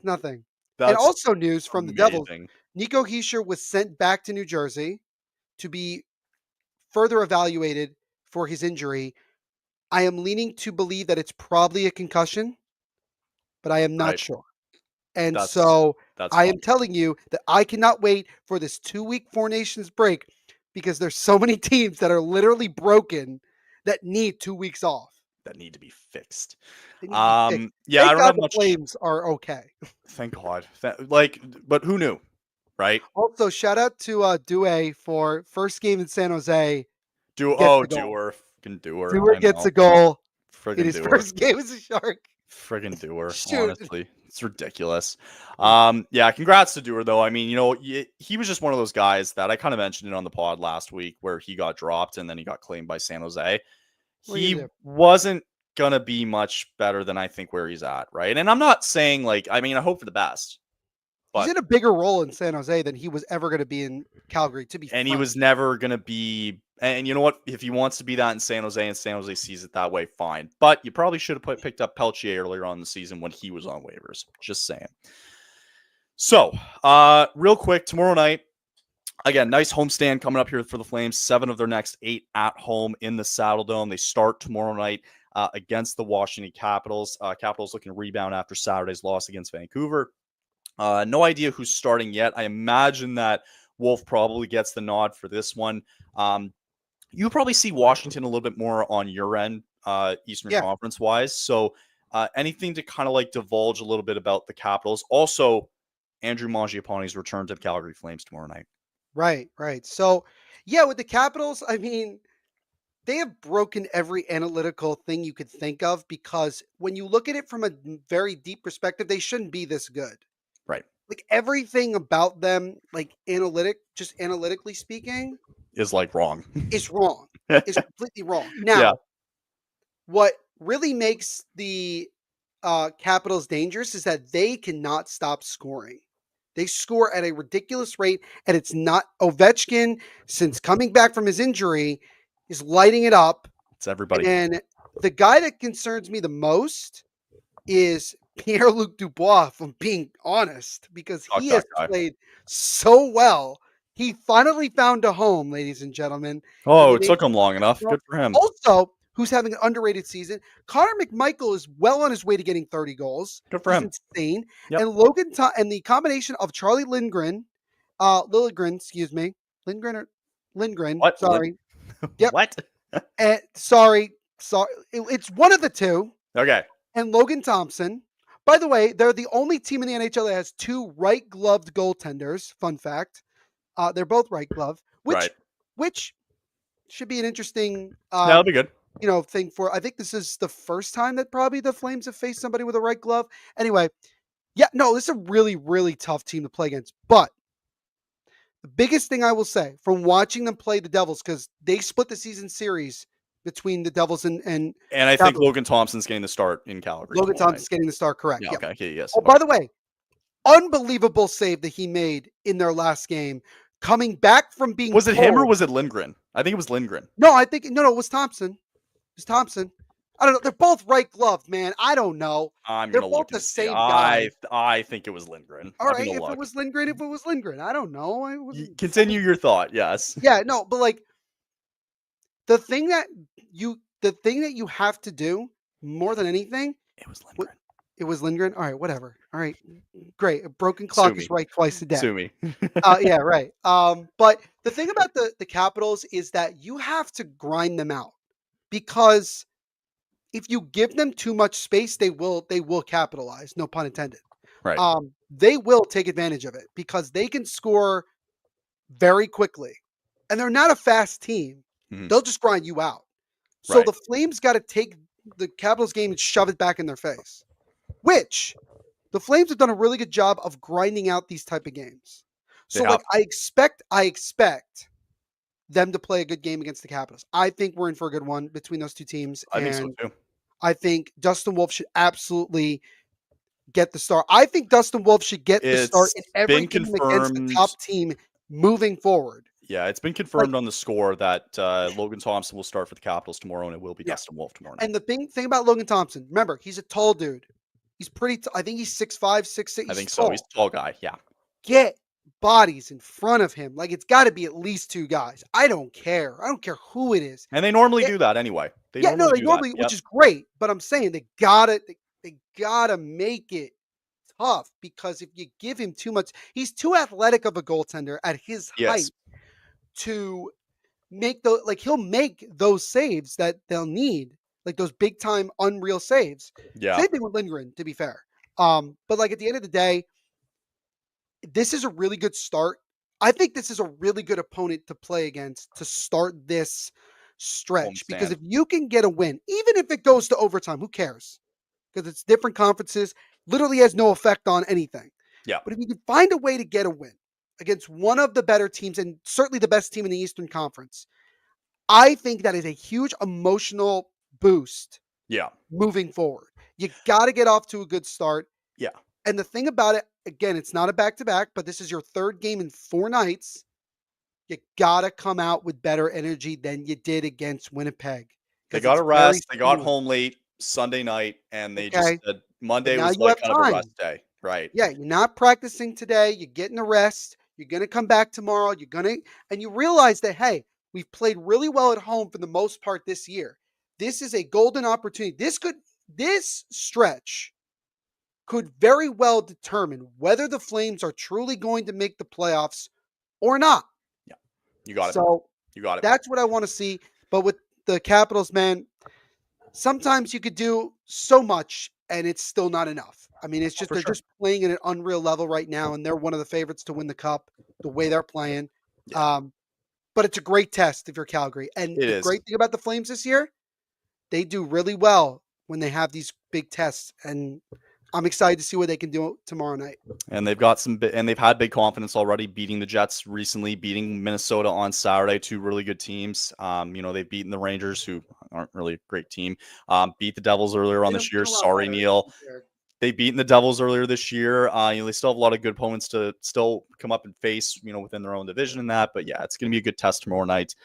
Nothing. And also news from the Devils. Nico Hischier was sent back to New Jersey to be further evaluated for his injury. I am leaning to believe that it's probably a concussion, but I am not sure. And so I am telling you that I cannot wait for this 2-week Four Nations break because there's so many teams that are literally broken that need 2 weeks off. That need to be fixed. Yeah, I don't have much. Flames are okay. Thank God. But who knew, right? Also, shout out to Dewey for first game in San Jose. Dewar gets a goal in his first game as a Shark. Friggin' Dewar, honestly. It's ridiculous. Congrats to Dewar, though. I mean, he was just one of those guys that I kind of mentioned it on the pod last week where he got dropped and then he got claimed by San Jose. He wasn't going to be much better than I think where he's at, right? And I'm not saying, I hope for the best. But he's in a bigger role in San Jose than he was ever going to be in Calgary, to be fair. And he was never going to be... And you know what? If he wants to be that in San Jose and San Jose sees it that way, fine. But you probably should have picked up Peltier earlier on in the season when he was on waivers. Just saying. So, real quick, tomorrow night, again, nice homestand coming up here for the Flames. 7 of their next 8 at home in the Saddle Dome. They start tomorrow night against the Washington Capitals. Capitals looking to rebound after Saturday's loss against Vancouver. No idea who's starting yet. I imagine that Wolf probably gets the nod for this one. You probably see Washington a little bit more on your end, Eastern Conference wise. So anything to kind of divulge a little bit about the Capitals. Also, Andrew Mangiapane's return to the Calgary Flames tomorrow night. Right, right. So, yeah, with the Capitals, I mean, they have broken every analytical thing you could think of because when you look at it from a very deep perspective, they shouldn't be this good. Right. Like everything about them, like just analytically speaking, Is like wrong. is wrong. Is completely wrong. Yeah. Now, what really makes the Capitals dangerous is that they cannot stop scoring. They score at a ridiculous rate, and it's not Ovechkin, since coming back from his injury, is lighting it up. It's everybody. And the guy that concerns me the most is Pierre-Luc Dubois, if I'm being honest, because Fuck he that has guy. played so well. He finally found a home, ladies and gentlemen, and Oh, he it made took him long enough. Good for him. also, who's having an underrated season. Connor McMichael is well on his way to getting 30 goals. Good for He's him. insane. Yep. And and the combination of Charlie Lilligren, excuse me, Lindgren, What? sorry. Yep. What? Sorry. It's one of the two. Okay. And Logan Thompson. By the way, they're the only team in the NHL that has two right-gloved goaltenders. Fun fact. They're both right-glove, Right. which should be an interesting That'll be good. thing for. I think this is the first time that probably the Flames have faced somebody with a right glove. Anyway, yeah, no, this is a really, really tough team to play against. But the biggest thing I will say from watching them play the Devils, because they split the season series between the Devils and And I think Capitals. Logan Thompson's getting the start in Calgary Logan tomorrow night. Thompson's getting the start correct. Yeah. Yeah. Okay. Okay. Yes. Oh, by the way, unbelievable save that he made in their last game, coming back from being. Was it him or was it Lindgren? I think it was Lindgren. No, I think no, it was Thompson. It was Thompson. I don't know. They're both right gloved, man. I don't know. I'm They're gonna both look the and see. same guy. I think it was Lindgren. All I'm right, gonna if look. it was Lindgren, I don't know. I wasn't Continue your thought. Yes. Yeah, no, but like the thing that you have to do more than anything, It was Lindgren. it was Lindgren. All right, whatever. All right, great. A broken Sue clock me. is right twice a day. Sue me. Yeah, right. But the thing about the Capitals is that you have to grind them out because if you give them too much space, they will capitalize. No pun intended. Right. They will take advantage of it because they can score very quickly, and they're not a fast team. Mhm. They'll just grind you out. So Right. the Flames got to take the Capitals game and shove it back in their face, which the Flames have done a really good job of grinding out these type of games. So They like have. I expect them to play a good game against the Capitals. I think we're in for a good one between those two teams, I think so and too. I think Dustin Wolf should absolutely get the start. I think Dustin Wolf should get the start It's in been every game against the confirmed. top team moving forward. Yeah, it's been confirmed on the score that Logan Thompson will start for the Capitals tomorrow, and it will be Yeah. Dustin Wolf tomorrow night. And the thing about Logan Thompson, remember, he's a tall dude. He's pretty. I think he's 6'5", 6'6". I think He's so. tall. He's a tall guy. Yeah. Get bodies in front of him. Like it's got to be at least two guys. I don't care. I don't care who it is. And they normally Yeah. do that anyway. They Yeah, no, normally they do normally, that. which Yep. is great. But I'm saying they gotta make it tough because if you give him too much, he's too athletic of a goaltender at his Yes. height to make he'll make those saves that they'll need, like those big time unreal saves. Yeah. Same thing with Lindgren, to be fair. But like at the end of the day, this is a really good start. I think this is a really good opponent to play against to start this stretch because Homestand. if you can get a win, even if it goes to overtime, who cares? Because it's different conferences, literally has no effect on anything. Yeah. But if you can find a way to get a win against one of the better teams and certainly the best team in the Eastern Conference, I think that is a huge emotional boost Yeah. moving forward. You got to get off to a good start. Yeah. And the thing about it, again, it's not a back-to-back, but this is your third game in 4 nights. You got to come out with better energy than you did against Winnipeg. They 'Cause got a it's very rest. They got similar. home late Sunday night, and they Okay. just said Monday now was you like have kind of a time. rest day. Right. Yeah, you're not practicing today. You're getting a rest. You're going to come back tomorrow. And you realize that, hey, we've played really well at home for the most part this year. This is a golden opportunity. This stretch could very well determine whether the Flames are truly going to make the playoffs or not. Yeah. You got it. So You got it. that's what I want to see. But with the Capitals, man, sometimes you could do so much and it's still not enough. I mean, it's just for they're sure. just playing at an unreal level right now, and they're one of the favorites to win the cup the way they're playing. Yeah, But it's a great test if you're Calgary. And it the is. great thing about the Flames this year, they do really well when they have these big tests. And I'm excited to see what they can do tomorrow night. And they've got and they've had big confidence already, beating the Jets recently, beating Minnesota on Saturday, two really good teams. They've beaten the Rangers, who aren't really a great team. Beat the Devils earlier on Been this year. a lot Sorry, better. Neil. They've beaten the Devils earlier this year. They still have a lot of good opponents to still come up and face, within their own division in that. But yeah, it's going to be a good test tomorrow night.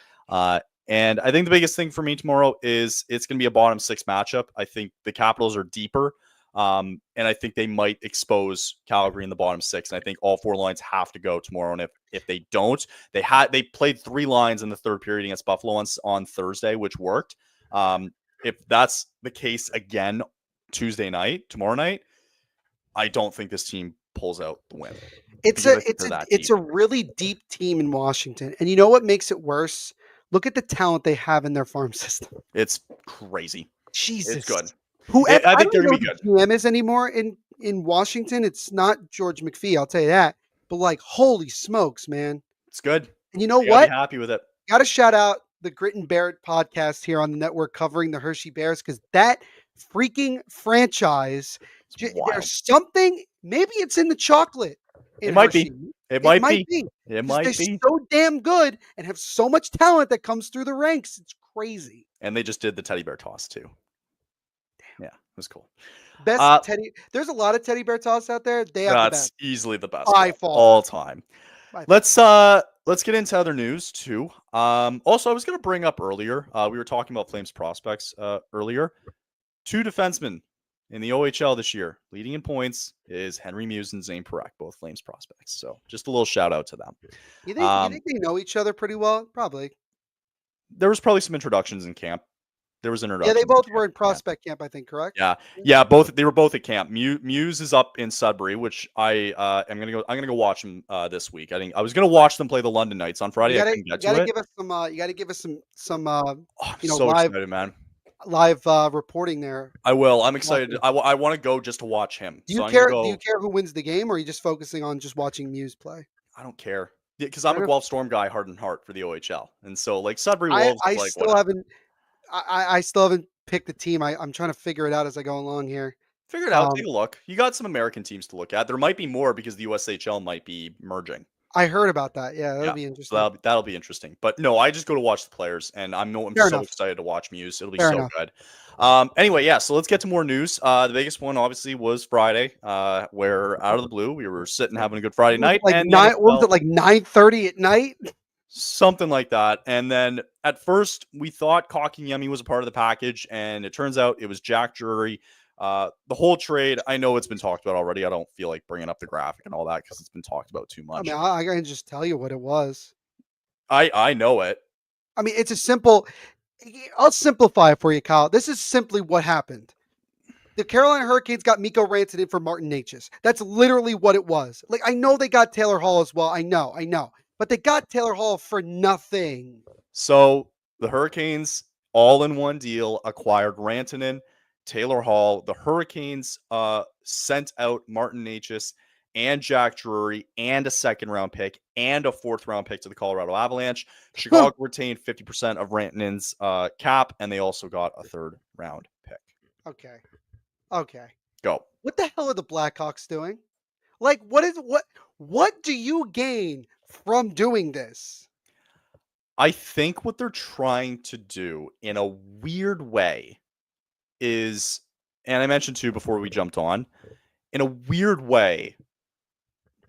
And I think the biggest thing for me tomorrow is it's going to be a bottom six matchup. I think the Capitals are deeper. And I think they might expose Calgary in the bottom six. And I think all four lines have to go tomorrow. And if they don't, they played three lines in the third period against Buffalo on Thursday, which worked. If that's the case again tomorrow night, I don't think this team pulls out the win. It's a really deep team in Washington. And you know what makes it worse? Look at the talent they have in their farm system. It's crazy. Jesus. It's good. Whoever, I I think don't they're know going to be who good. the GM is anymore in Washington. It's not George McPhee, I'll tell you that. But like, holy smokes, man. It's good. And you know You got to what? be happy with it. Got to shout out the Grit and Barrett podcast here on the network covering the Hershey Bears, because that freaking franchise, there's something, maybe it's in the chocolate in It might Hershey. be. It might be. It Because might they're be. so damn good and have so much talent that comes through the ranks. It's crazy. And they just did the teddy bear toss too. Yeah, it was cool. Best teddy. There's a lot of teddy bear toss out there. They have the That's best easily the best by one far. all time. By far. Let's get into other news too. Also, I was going to bring up earlier. We were talking about Flames prospects earlier. Two defensemen in the OHL this year, leading in points, is Henry Muse and Zane Parekh, both Flames prospects. So just a little shout out to them. You think they know each other pretty well? Probably. There was probably some introductions in camp. There was Yeah, introductions. they both were in prospect camp, I think, correct? Yeah. They were both at camp. Muse is up in Sudbury, which I'm gonna go. I'm gonna go watch them this week. I was gonna watch them play the London Knights on Friday. I couldn't get to it. You gotta give us some So excited, man. Live reporting there. I will. I'm excited. I want to go just to watch him. Do you care who wins the game, or are you just focusing on just watching Muse play? I don't care. Because I'm a Guelph Storm guy, heart and heart for the OHL, and so like Sudbury Wolves. I still haven't picked the team. I'm trying to figure it out as I go along here. Figure it out. Take a look. You got some American teams to look at. There might be more because the USHL might be merging. I heard about that. Yeah, that'll be interesting. So that'll be interesting. But no, I just go to watch the players, and I'm so excited to watch Muse. It'll be so good. Anyway, yeah. So let's get to more news. The biggest one obviously was Friday, where out of the blue we were sitting having a good Friday night, like and was it like 9:30 at night? Something like that. And then at first we thought Kotkaniemi was a part of the package, and it turns out it was Jack Drury. The whole trade, I know it's been talked about already. I don't feel like bringing up the graphic and all that because it's been talked about too much. I mean, I can just tell you what it was. I know it. I mean, it's a simple. I'll simplify it for you, Kyle. This is simply what happened. The Carolina Hurricanes got Mikko Rantanen for Martin Necas. That's literally what it was. Like, I know they got Taylor Hall as well. I know. But they got Taylor Hall for nothing. So the Hurricanes, all in one deal, acquired Rantanen, Taylor Hall. The Hurricanes sent out Martin Necas and Jack Drury and a second-round pick and a fourth-round pick to the Colorado Avalanche. Chicago retained 50% of Rantanen's cap, and they also got a third-round pick. Okay. Go. What the hell are the Blackhawks doing? Like, what do you gain from doing this? I think what they're trying to do in a weird way is, and I mentioned too before we jumped on, in a weird way,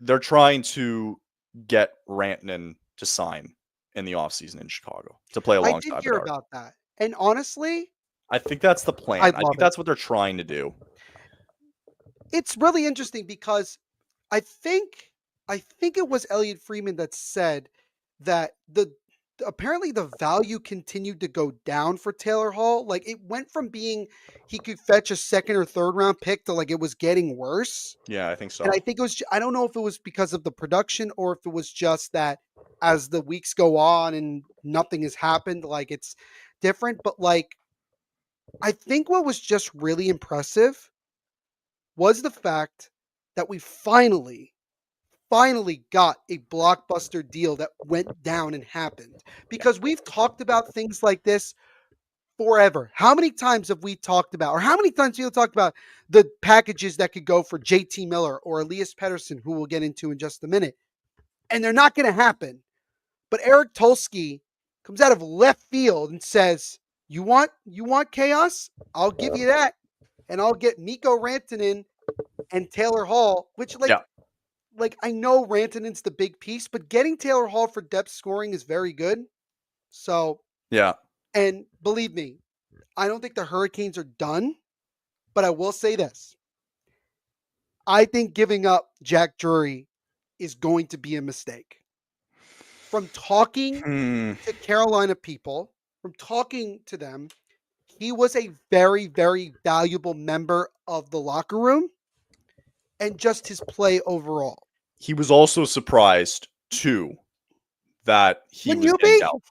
they're trying to get Rantanen to sign in the offseason in Chicago to play alongside. I did hear about that. And honestly, I think that's the plan. I think that's what they're trying to do. It's really interesting because I think it was Elliot Friedman that said that apparently the value continued to go down for Taylor Hall. Like, it went from being he could fetch a second or third round pick to like it was getting worse. Yeah, I think so. And I think it was, I don't know if it was because of the production or if it was just that as the weeks go on and nothing has happened, like it's different. But like, I think what was just really impressive was the fact that we finally finally got a blockbuster deal that went down and happened. Because we've talked about things like this forever. How many times have we talked about, or how many times have you talked about the packages that could go for JT Miller or Elias Pettersson, who we'll get into in just a minute? And they're not going to happen. But Eric Tulsky comes out of left field and says, you want chaos? I'll give you that. And I'll get Mikko Rantanen and Taylor Hall, which I know Rantanen's the big piece, but getting Taylor Hall for depth scoring is very good. So, yeah. And believe me, I don't think the Hurricanes are done, but I will say this. I think giving up Jack Drury is going to be a mistake. From talking to Carolina people, from talking to them, he was a very, very valuable member of the locker room and just his play overall. He was also surprised, too, that he was getting dealt.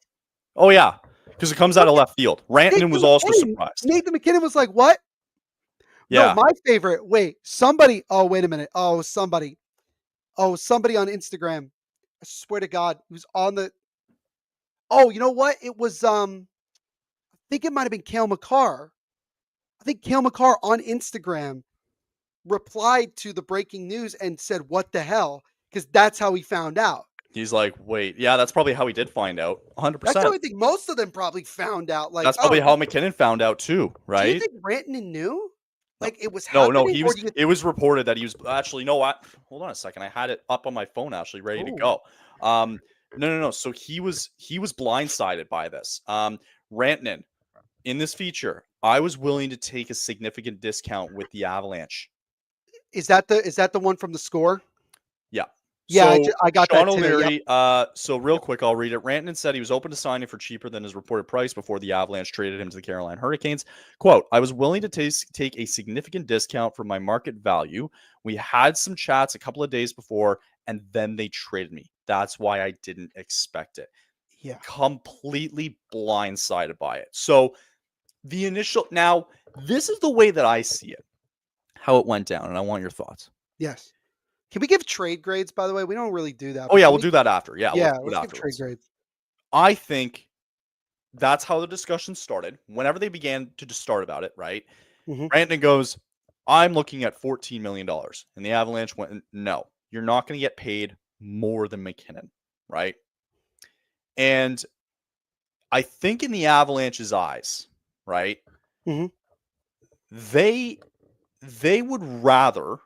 Oh, yeah, because it comes out of left field. Rantanen was also surprised. Nathan McKinnon was like, what? Yeah. No, my favorite. Wait a minute. Somebody on Instagram. I swear to God, he was on the. Oh, you know what? It was. I think it might have been Cale Makar. I think Cale Makar on Instagram replied to the breaking news and said, "What the hell?" Because that's how he found out. He's like, wait, yeah, that's probably how he did find out. 100%. That's how I think most of them probably found out. Like, that's probably how McKinnon found out too, right? Do you think Rantanen knew? Like it was happening? No, he was. It was reported that he was actually. No, hold on a second. I had it up on my phone actually, ready to go. No. So he was blindsided by this. Rantanen, in this feature, I was willing to take a significant discount with the Avalanche. Is that the one from the score? Yeah. Yeah, So, I got Sean that too. O'Leary, so real quick, I'll read it. Rantanen said he was open to signing for cheaper than his reported price before the Avalanche traded him to the Carolina Hurricanes. Quote, I was willing to take a significant discount for my market value. We had some chats a couple of days before, and then they traded me. That's why I didn't expect it. Yeah. Completely blindsided by it. So the initial, now, this is the way that I see it, how it went down, and I want your thoughts. Yes. Can we give trade grades, by the way? We don't really do that. Oh, yeah, we'll do that after. Yeah, let's give trade grades. I think that's how the discussion started. Whenever they began to just start about it, right? Mm-hmm. Brandon goes, I'm looking at $14 million. And the Avalanche went, no, you're not going to get paid more than McKinnon, right? And I think in the Avalanche's eyes, right, mm-hmm. they would rather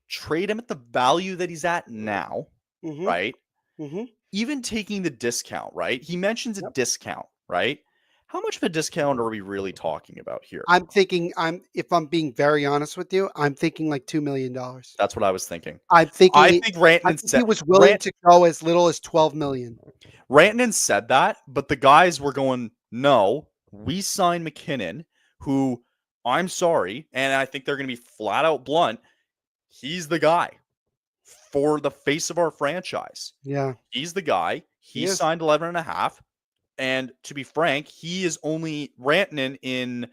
trade him at the value that he's at now, mm-hmm. right? Mm-hmm. Even taking the discount, right? He mentions a discount, right? How much of a discount are we really talking about here? I'm thinking, if I'm being very honest with you, I'm thinking like $2 million. That's what I was thinking. I think Rantanen said he was willing to go as little as $12 million. Rantanen said that, but the guys were going, no, we signed McKinnon, who, I'm sorry, and I think they're going to be flat out blunt, he's the guy for the face of our franchise. Yeah. He's the guy. He signed 11 and a half. And to be frank, he is only Rantanen in,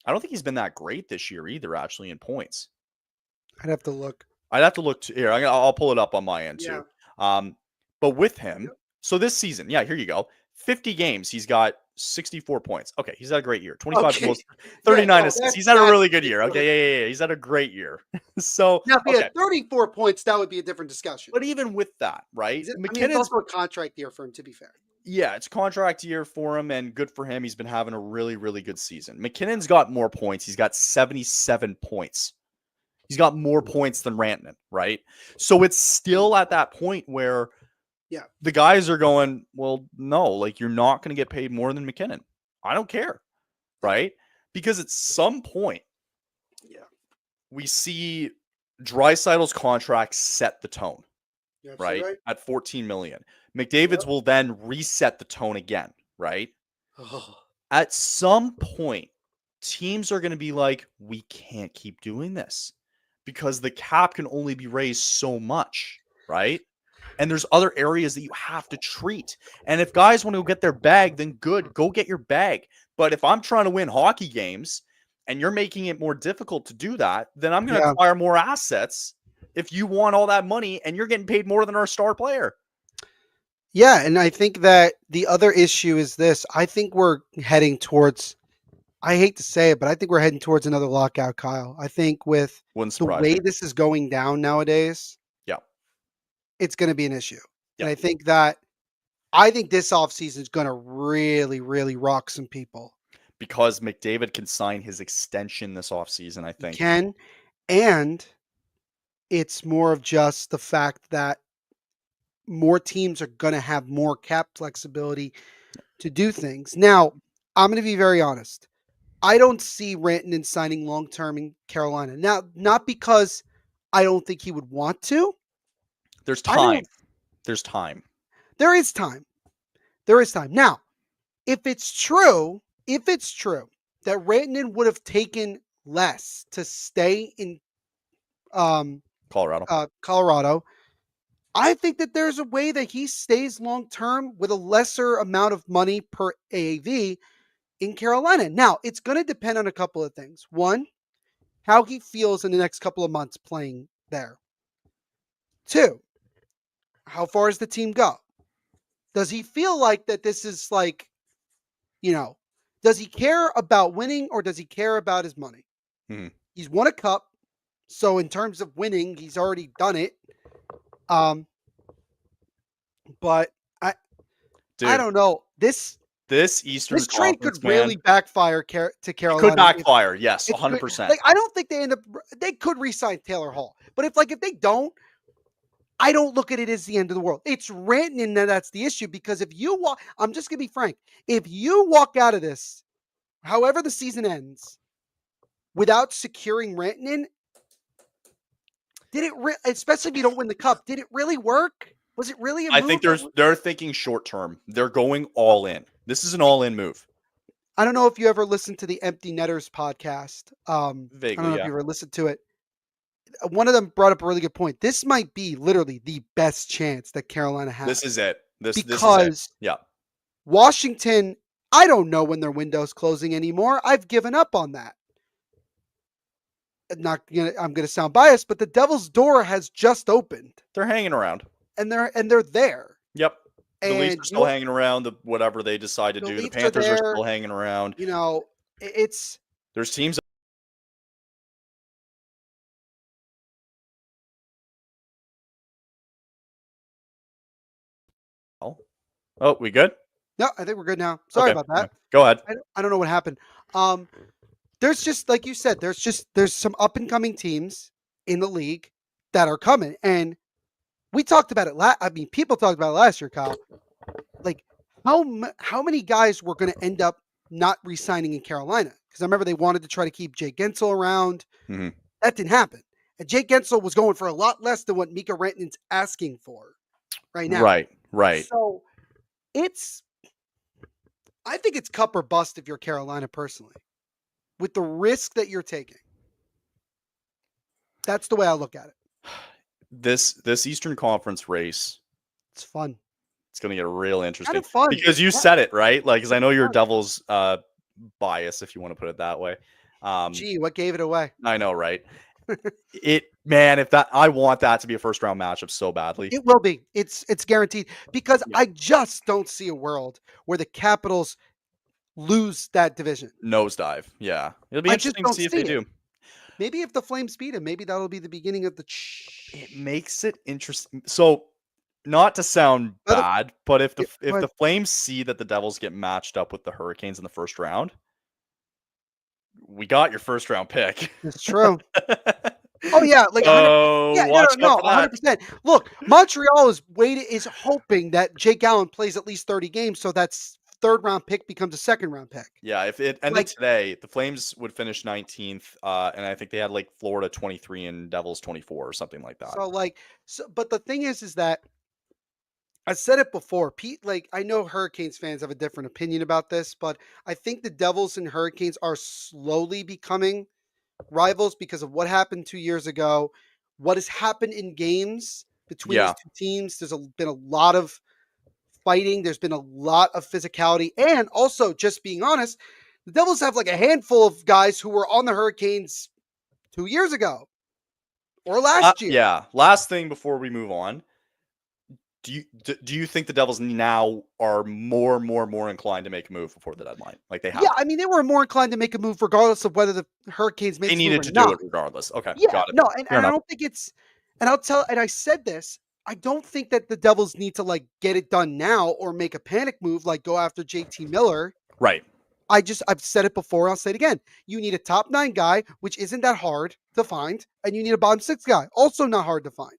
I don't think he's been that great this year either, actually, in points. I'd have to look. Here. I'll pull it up on my end too. But with him, so this season, here you go. 50 games, he's got 64 points. Okay, he's had a great year. 25 goals, 39 assists. He's had a really good year. Okay, yeah. He's had a great year. So now, if he had 34 points, that would be a different discussion. But even with that, right? McKinnon's also a contract year for him, to be fair. Yeah, it's a contract year for him, and good for him. He's been having a really, really good season. McKinnon's got more points. He's got 77 points. He's got more points than Rantanen, right? So it's still at that point where the guys are going, well, no, like you're not going to get paid more than McKinnon. I don't care, right? Because at some point, we see Draisaitl's contract set the tone, right? At $14 million. McDavid's will then reset the tone again, right? At some point, teams are going to be like, we can't keep doing this because the cap can only be raised so much, right? And there's other areas that you have to treat. And if guys want to get their bag, then good, go get your bag. But if I'm trying to win hockey games and you're making it more difficult to do that, then I'm going to acquire more assets if you want all that money and you're getting paid more than our star player. Yeah, and I think that the other issue is this. I think we're heading towards, I hate to say it, but I think we're heading towards another lockout, Kyle. I think with Wouldn't the surprise way me. this is going down nowadays, Yeah. it's going to be an issue. Yeah. And I think this offseason is going to really, really rock some people. Because McDavid can sign his extension this offseason, I think. He can, and it's more of just the fact that more teams are going to have more cap flexibility to do things. Now, I'm going to be very honest. I don't see Rantanen signing long-term in Carolina. Now, not because I don't think he would want to. There's I time. don't. There's time. There is time. There is time. Now, if it's true that Rantanen would have taken less to stay in Colorado, I think that there's a way that he stays long term with a lesser amount of money per AAV in Carolina. Now, it's going to depend on a couple of things. One, how he feels in the next couple of months playing there. Two, how far does the team go? Does he feel like that this is like, does he care about winning or does he care about his money? Mm-hmm. He's won a cup. So in terms of winning, he's already done it. But I don't know. This Eastern trade Conference, could really backfire to Carolina. It could backfire, yes, 100%. Like, I don't think they could re-sign Taylor Hall. But if they don't, I don't look at it as the end of the world. It's Rantanen that's the issue, because if you walk, I'm just going to be frank, if you walk out of this, however the season ends, without securing Rantanen, especially if you don't win the cup, did it really work? Was it really a move? I think they're thinking short term. They're going all in. This is an all in move. I don't know if you ever listened to the Empty Netters podcast. Vaguely, I don't know if you ever listened to it. One of them brought up a really good point. This might be literally the best chance that Carolina has. This is it. This is it. Yeah. Washington, I don't know when their window's closing anymore. I've given up on that. I'm going to sound biased, but the Devil's door has just opened. They're hanging around. And they're there. Yep. The Leafs are still hanging around. Whatever they decide to do. The Panthers are still hanging around. There's teams. Oh, we good? No, I think we're good now. Sorry about that. Go ahead. I don't know what happened. There's just, like you said, there's some up and coming teams in the league that are coming, and we talked about it. People talked about it last year, Kyle. Like, how many guys were going to end up not re-signing in Carolina? Because I remember they wanted to try to keep Jake Gensel around. Mm-hmm. That didn't happen. And Jake Gensel was going for a lot less than what Mika Rantanen's asking for right now. Right. So I think it's cup or bust if you're Carolina personally, with the risk that you're taking. That's the way I look at it. This Eastern Conference race, it's fun. It's going to get real interesting. Kind of fun. Because you said it, right? Like, because I know you're Devils bias, if you want to put it that way. Gee, what gave it away? I know, right? I want that to be a first round matchup so badly. It will be. It's guaranteed, because I just don't see a world where the Capitals lose that division. Nosedive. Yeah. It'll be interesting to see if they do. Maybe if the Flames beat him, maybe that'll be the beginning of the It makes it interesting. So, not to sound bad, but if the Flames see that the Devils get matched up with the Hurricanes in the first round, we got your first round pick. It's true. Oh yeah, like 100%. Look, Montreal is hoping that Jake Allen plays at least 30 games, so that's third round pick becomes a second round pick. Yeah, if it ended today, the Flames would finish 19th, and I think they had Florida 23 and Devils 24 or something like that. But the thing is that I said it before, Pete. I know Hurricanes fans have a different opinion about this, but I think the Devils and Hurricanes are slowly becoming rivals because of what happened 2 years ago, what has happened in games between these two teams. There's been a lot of fighting. There's been a lot of physicality. And also, just being honest, the Devils have a handful of guys who were on the Hurricanes 2 years ago. or last year. Yeah. Last thing before we move on. Do you think the Devils now are more inclined to make a move before the deadline? Like they have Yeah, to. I mean, they were more inclined to make a move regardless of whether the Hurricanes made They this move needed or to do not. it regardless. Okay, Yeah, got it. no, Fair and I enough. don't think it's, and I said this, I don't think that the Devils need to like get it done now or make a panic move like go after JT Miller. Right. I've said it before, I'll say it again. You need a top 9 guy, which isn't that hard to find, and you need a bottom 6 guy, also not hard to find.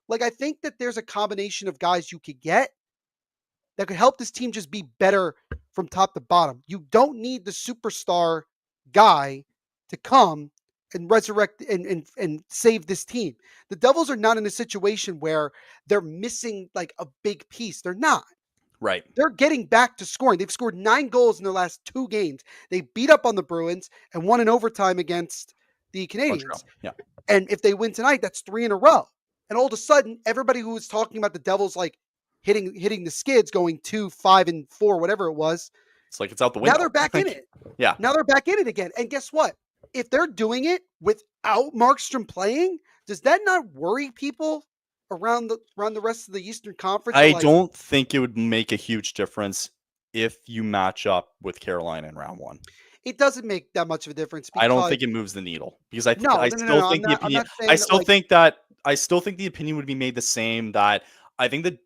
Like I think that there's a combination of guys you could get that could help this team just be better from top to bottom. You don't need the superstar guy to come and resurrect and save this team. The Devils are not in a situation where they're missing like a big piece. They're not. Right. They're getting back to scoring. They've scored 9 goals in their last 2 games. They beat up on the Bruins and won in overtime against the Canadiens. Montreal. Yeah. And if they win tonight, that's 3 in a row. And all of a sudden, everybody who was talking about the Devils like hitting the skids, going 2-5-4, whatever it was, It's like it's out the now window. they're back in it. Yeah. Now they're back in it again. And guess what? If they're doing it without Markstrom playing, does that not worry people around the rest of the Eastern Conference? I Like, don't think it would make a huge difference if you match up with Carolina in round 1. it doesn't make that much of a difference I don't because think it moves the needle because I think no, I no, no, still no. think the I'm opinion not saying that like I still think the opinion would be made the same that I think that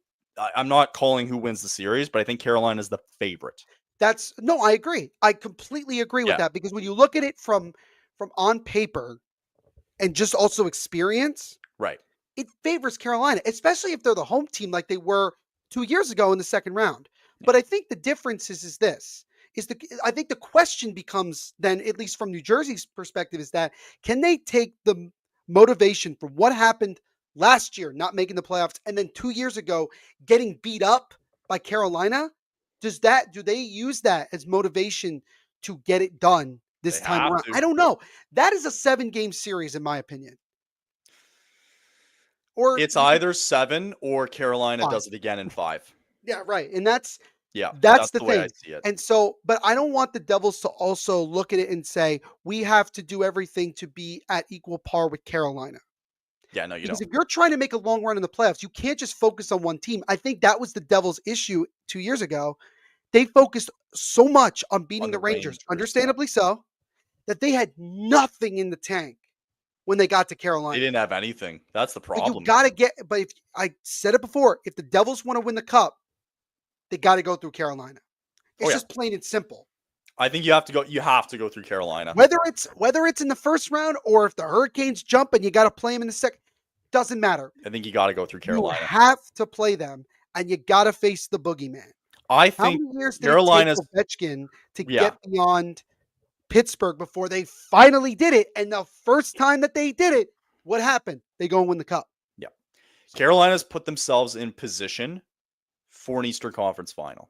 I'm not calling who wins the series, but I think Carolina is the favorite. that's no, I agree. I completely agree with Yeah. that because when you look at it from on paper and just also experience, Right. it favors Carolina, especially if they're the home team like they were 2 years ago in the second round. Yeah. But I think the difference is this. I think the question becomes then, at least from New Jersey's perspective, is that can they take the motivation from what happened last year, not making the playoffs, and then 2 years ago getting beat up by Carolina? Do they use that as motivation to get it done this They time have around? to. I don't know. That is a 7-game series, in my opinion. Or It's you could either 7 or Carolina 5. does it again in 5. Yeah, right. And that's Yeah, that's that's the the way I thing. see it. And so, but I don't want the Devils to also look at it and say, we have to do everything to be at equal par with Carolina. Yeah, no, you Because don't. if you're trying to make a long run in the playoffs, you can't just focus on one team. I think that was the Devils' issue 2 years ago. They focused so much on beating On the the Rangers, Rangers, yeah. understandably so, that they had nothing in the tank when they got to They Carolina. didn't have anything. That's the But you problem. got to get, but if I said it before, if the Devils want to win the cup, they got to go through Carolina. Oh, It's yeah. just plain and simple. I think you have to go through Carolina. Whether it's in the first round or if the Hurricanes jump and you got to play them in the second, doesn't matter. I think you got to go through You Carolina. have to play them, and you got to face the boogeyman. I How think many years did Carolina's it take Ovechkin to yeah. get beyond Pittsburgh before they finally did it? And the first time that they did it, what happened? They go and win the cup. Yeah. Carolina's put themselves in position for an Eastern Conference final.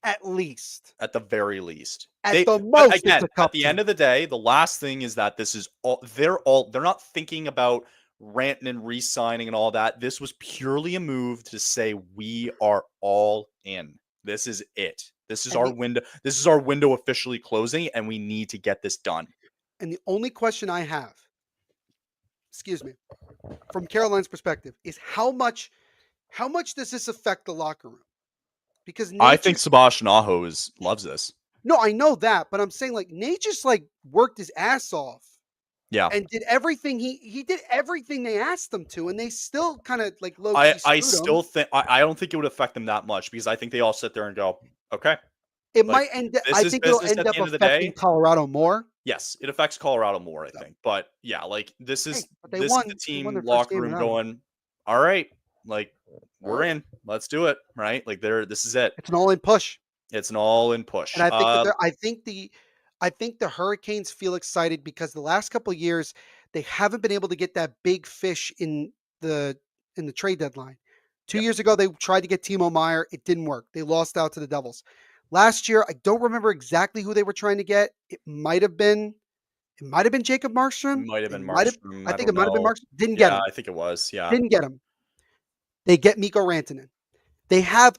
At least. At the very least. At the most, again, it's a cup at the team. end of the day, the last thing is that this is they're not thinking about ranting and re-signing and all that. This was purely a move to say we are all in. This is it. This is our window. This is our window officially closing, and we need to get this done. And the only question I have, from Caroline's perspective, is how much does this affect the locker room? Because I think Sebastian Aho loves this. No, I know that, but I'm saying like Nate just like worked his ass off. Yeah. And did everything he did everything they asked him to, and they still kind of like low key I still think I don't think it would affect them that much because I think they all sit there and go, okay. It might end. I think it'll end up affecting Colorado more. Yes, it affects Colorado more, I think. But yeah, like this is they won the team their locker room going, all right, like we're in, let's do it, right? Like this is it. It's an all-in push. It's an all-in push. And I think the Hurricanes feel excited because the last couple of years they haven't been able to get that big fish in the trade deadline. 2 years ago they tried to get Timo Meier, it didn't work. They lost out to the Devils. Last year, I don't remember exactly who they were trying to get. It might have been Jacob Markstrom. It might have been Markstrom. I think it might have been Markstrom. Didn't get him. I think it was. Yeah. Didn't get him. They get Mikko Rantanen. They have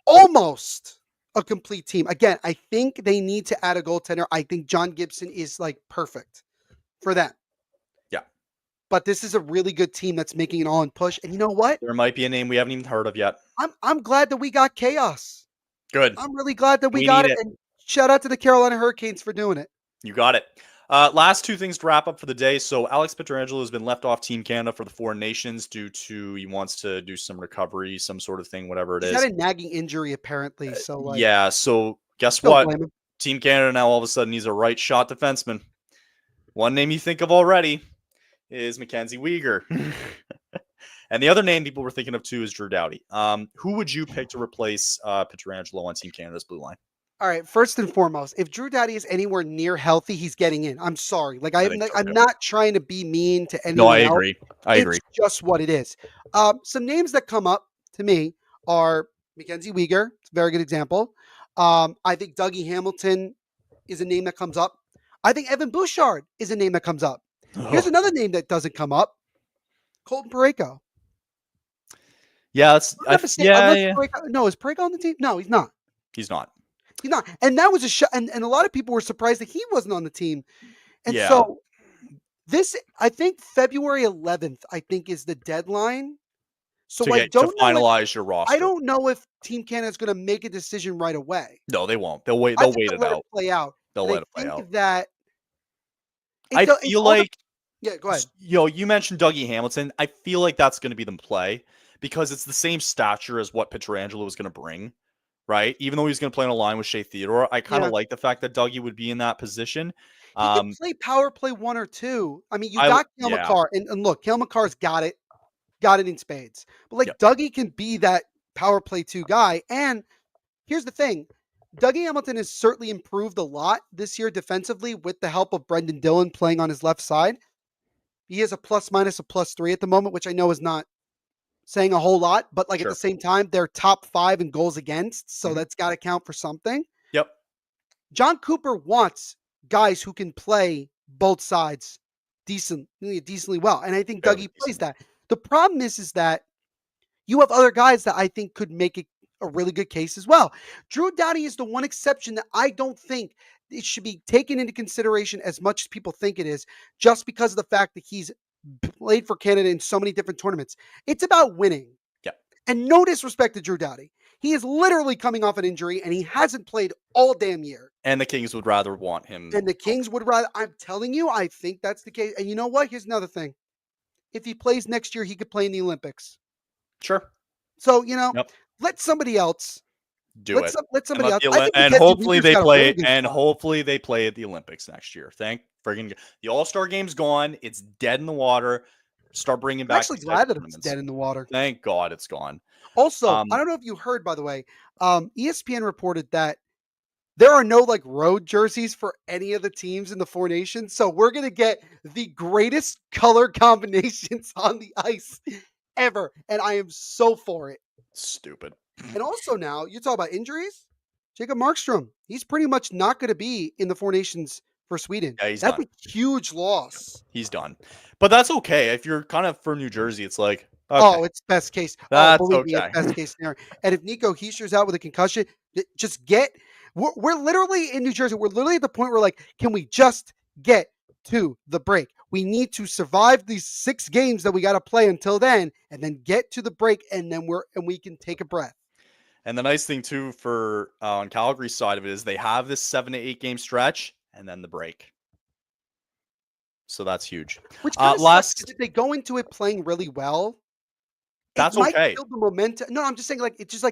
almost a complete team. Again, I think they need to add a goaltender. I think John Gibson is like perfect for that. Yeah. but this is a really good team that's making an all-in push. And you know what? There might be a name we haven't even heard of yet. I'm glad that we got Chaos. Good. I'm really glad that we We got need it. it. And shout out to the Carolina Hurricanes for doing it. You got it. Last two things to wrap up for the day. So Alex Pietrangelo has been left off Team Canada for the Foreign Nations due to he wants to do some recovery, some sort of thing, whatever it He's is. had a nagging injury apparently. So like, Yeah. So guess don't what? blame him. Team Canada now all of a sudden needs a right shot defenseman. One name you think of already is Mackenzie Weegar. And the other name people were thinking of too is Drew Doughty. Who would you pick to replace Pietrangelo on Team Canada's blue line? All right, first and foremost, if Drew Doughty is anywhere near healthy, he's getting in. I'm sorry. Like I'm think so, I'm too. not trying to be mean to anyone No, I else. agree. I agree. It's just what it is. Some names that come up to me are Mackenzie Weegar. It's a very good example. I think Dougie Hamilton is a name that comes up. I think Evan Bouchard is a name that comes up. Here's another name that doesn't come up. Colton Parayko. Yeah, yeah. No, is Parayko on the team? No, he's not. He's not. He's not. And that was a shot. And a lot of people were surprised that he wasn't on the team. And Yeah. so I think February 11th, I think is the deadline. So to finalize your roster. I don't know if Team Canada is going to make a decision right away. No, they won't. They'll wait. They'll wait it out. Play out. They'll let it play out. That I feel like yeah, go ahead. You mentioned Dougie Hamilton. I feel like that's going to be the play because it's the same stature as what Pietrangelo was going to bring, right? Even though he's going to play on a line with Shea Theodore, I kind of like the fact that Dougie would be in that position. He can play power play 1 or 2. I mean, you got Cale Makar, and look, Cale Makar's got it in spades. But like Dougie can be that power play 2 guy. And here's the thing. Dougie Hamilton has certainly improved a lot this year defensively with the help of Brendan Dillon playing on his left side. He has a +-3 at the moment, which I know is not saying a whole lot, but like at the same time, they're top 5 in goals against. So that's got to count for something. Yep. John Cooper wants guys who can play both sides decently well. And I think Dougie plays that. The problem is that you have other guys that I think could make it a really good case as well. Drew Doughty is the one exception that I don't think it should be taken into consideration as much as people think it is, just because of the fact that he's played for Canada in so many different tournaments. It's about winning. Yeah. And no disrespect to Drew Doughty. He is literally coming off an injury and he hasn't played all damn year. And the Kings would rather want him. And the Kings would rather, I'm telling you, I think that's the case. And you know what? Here's another thing. If he plays next year, he could play in the Olympics. Sure. So, let somebody else do it. Let somebody else. And hopefully they play. And hopefully they play at the Olympics next year. Thank friggin' the All-Star game's gone. It's dead in the water. Start bringing back. I'm actually glad that it's dead in the water. Thank God it's gone. Also, I don't know if you heard, by the way, ESPN reported that there are no road jerseys for any of the teams in the Four Nations. So we're going to get the greatest color combinations on the ice ever. And I am so for it. Stupid. And also now, you talk about injuries. Jacob Markstrom, he's pretty much not going to be in the Four Nations for Sweden. Yeah, that's a huge loss. He's done. But that's okay. If you're kind of for New Jersey, it's like, okay. Oh, it's best case. That's believe me, it's best case scenario. And if Nico Heischer's out with a concussion, just we're literally in New Jersey. We're literally at the point where can we just get to the break? We need to survive these 6 games that we got to play until then, and then get to the break, and then we can take a breath. And the nice thing too for on Calgary's side of it is they have this 7 to 8 game stretch and then the break. So that's huge. Which kind of sucks, if they go into it playing really well, that's it might okay. Kill the momentum. No, I'm just saying it's just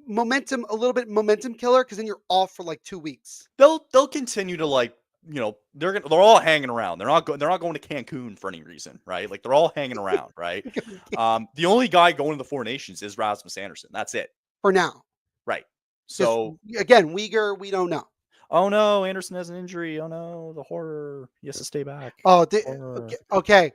momentum, a little bit momentum killer, because then you're off for 2 weeks. They'll continue to they're all hanging around. They're not going to Cancun for any reason, right? They're all hanging around, right? The only guy going to the Four Nations is Rasmus Andersson. That's it for now, right? So again, Weegar, we don't know. Oh no, Anderson has an injury. Oh no, the horror. He has to stay back. Oh, okay.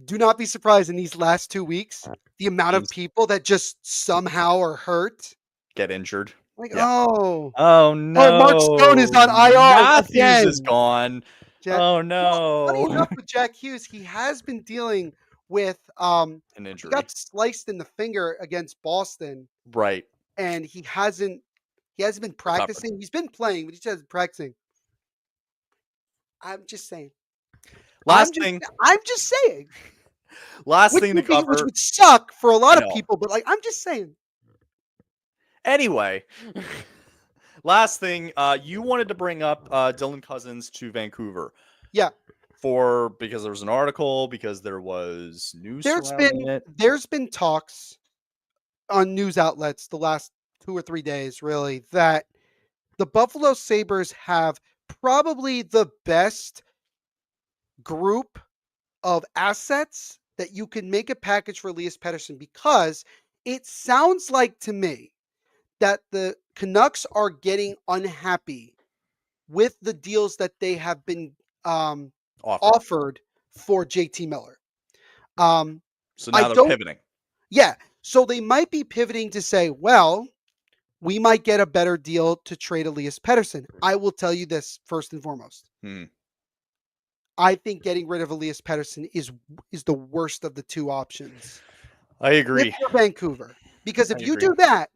Do not be surprised in these last 2 weeks, the amount of people that just somehow are hurt, get injured. Oh no. Mark Stone is on IR. Matthews again. is gone. Oh no. Funny enough, with Jack Hughes, he has been dealing with an injury. He got sliced in the finger against Boston. Right. And he hasn't been practicing. He's been playing, but he just hasn't practicing. I'm just saying. I'm just saying. Last thing to which cover. would suck for a lot I of know. people, but like I'm just saying. Anyway, last thing, you wanted to bring up Dylan Cousins to Vancouver. Yeah. Because there was an article, because there was news surrounding it. There's been talks on news outlets the last 2 or 3 days, really, that the Buffalo Sabres have probably the best group of assets that you can make a package for Elias Pettersson, because it sounds like to me that the Canucks are getting unhappy with the deals that they have been offered for JT Miller. So I now they're don't, pivoting. yeah. So they might be pivoting to say, well, we might get a better deal to trade Elias Pettersson. I will tell you this first and foremost. I think getting rid of Elias Pettersson is the worst of the two options. I agree. If you're Vancouver, because if I you agree. do that,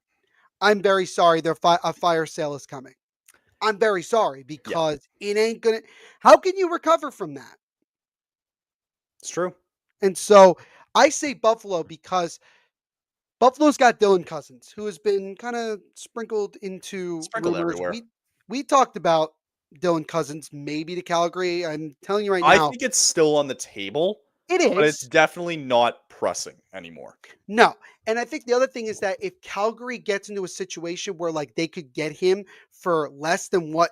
I'm very sorry. A fire sale is coming. I'm very sorry, because it ain't gonna. How can you recover from that? It's true. And so I say Buffalo, because Buffalo's got Dylan Cousins, who has been kind of sprinkled into Sprinkled rumors. everywhere. We talked about Dylan Cousins maybe to Calgary. I'm telling you right I now, think it's still on the table, it but it's is. definitely not pressing anymore. No. And I think the other thing is that if Calgary gets into a situation where like they could get him for less than what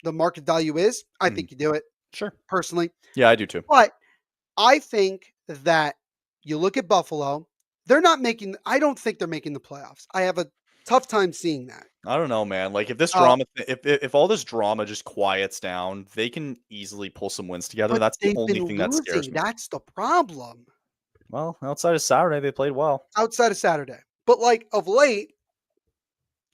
the market value is, I think you do it. Sure. Personally. Yeah, I do too. But I think that you look at Buffalo, I don't think they're making the playoffs. I have a tough time seeing that. I don't know, man. Like if this Uh, drama, if all this drama just quiets down, they can easily pull some wins together. but That's the they've only been thing that scares losing. me. That's the problem. Well, outside of Saturday, they played well. Outside of Saturday. But like of late,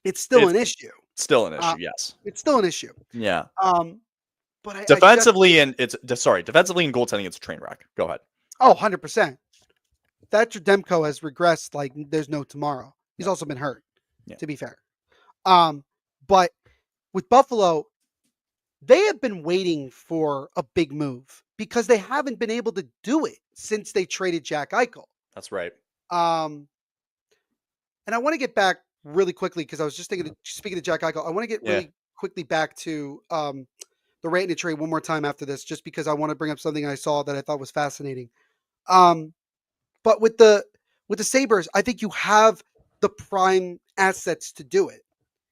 it's still an issue. Still an issue, yes. It's still an issue. Yeah. But I Defensively and goaltending, it's a train wreck. Go ahead. 100%. Thatcher Demko has regressed like there's no tomorrow. He's also been hurt, to be fair. But with Buffalo, they have been waiting for a big move because they haven't been able to do it since they traded Jack Eichel. That's right. And I want to get back really quickly, because I was just thinking, speaking of Jack Eichel, I want to get really quickly back to the rate and trade one more time after this, just because I want to bring up something I saw that I thought was fascinating. But with the Sabres, I think you have the prime assets to do it.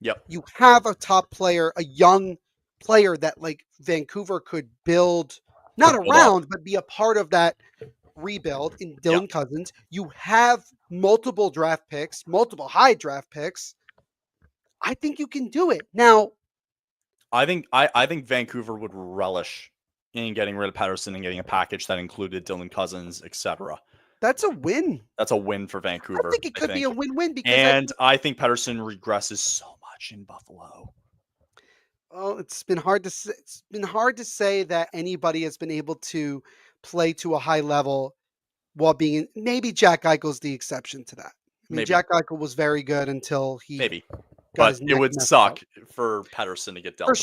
Yep. You have a top player, a young player that like Vancouver could build, not around, but be a part of that rebuild in Dylan Cousins. You have multiple draft picks, multiple high draft picks. I think you can do it. Now, I think Vancouver would relish in getting rid of Pettersson and getting a package that included Dylan Cousins, etc. That's a win. That's a win for Vancouver. I think it could be a win-win, because I think Pettersson regresses so much in Buffalo. Well, it's been hard to say that anybody has been able to play to a high level while being maybe Jack Eichel's the exception to that. I mean, Jack Eichel was very good until he but it would suck for Pettersson to get dealt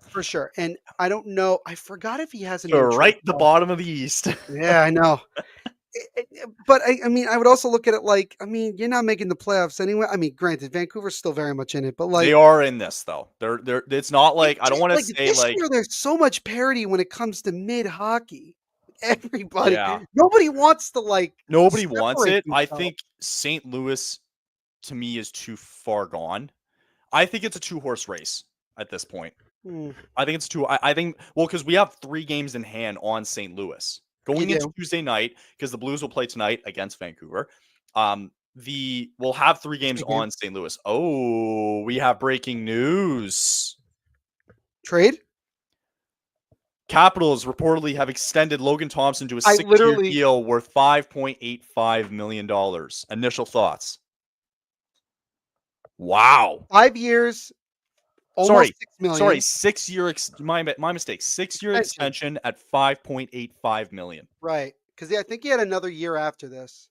for sure. And I don't know. I forgot if he has an right the bottom of the East. Yeah, I know. But I mean, I would also look at it like, I mean, you're not making the playoffs anyway. I mean, granted, Vancouver's still very much in it, but like they are in this though. They're it's not like I don't want to say this like year there's so much parity when it comes to mid hockey. Everybody, nobody wants to like. Nobody wants it. I think St. Louis, to me, is too far gone. I think it's a 2-horse race at this point. I think it's I think because we have 3 games in hand on St. Louis. Going into Tuesday night, because the Blues will play tonight against Vancouver. We'll have 3 games on St. Louis. Oh, we have breaking news. Trade? Capitals reportedly have extended Logan Thompson to a 6-year deal worth $5.85 million. Initial thoughts. Wow. 5 years. Almost $6 million. Sorry, 6-year. My mistake. 6-year extension at $5.85 million. Right, because I think he had another year after this.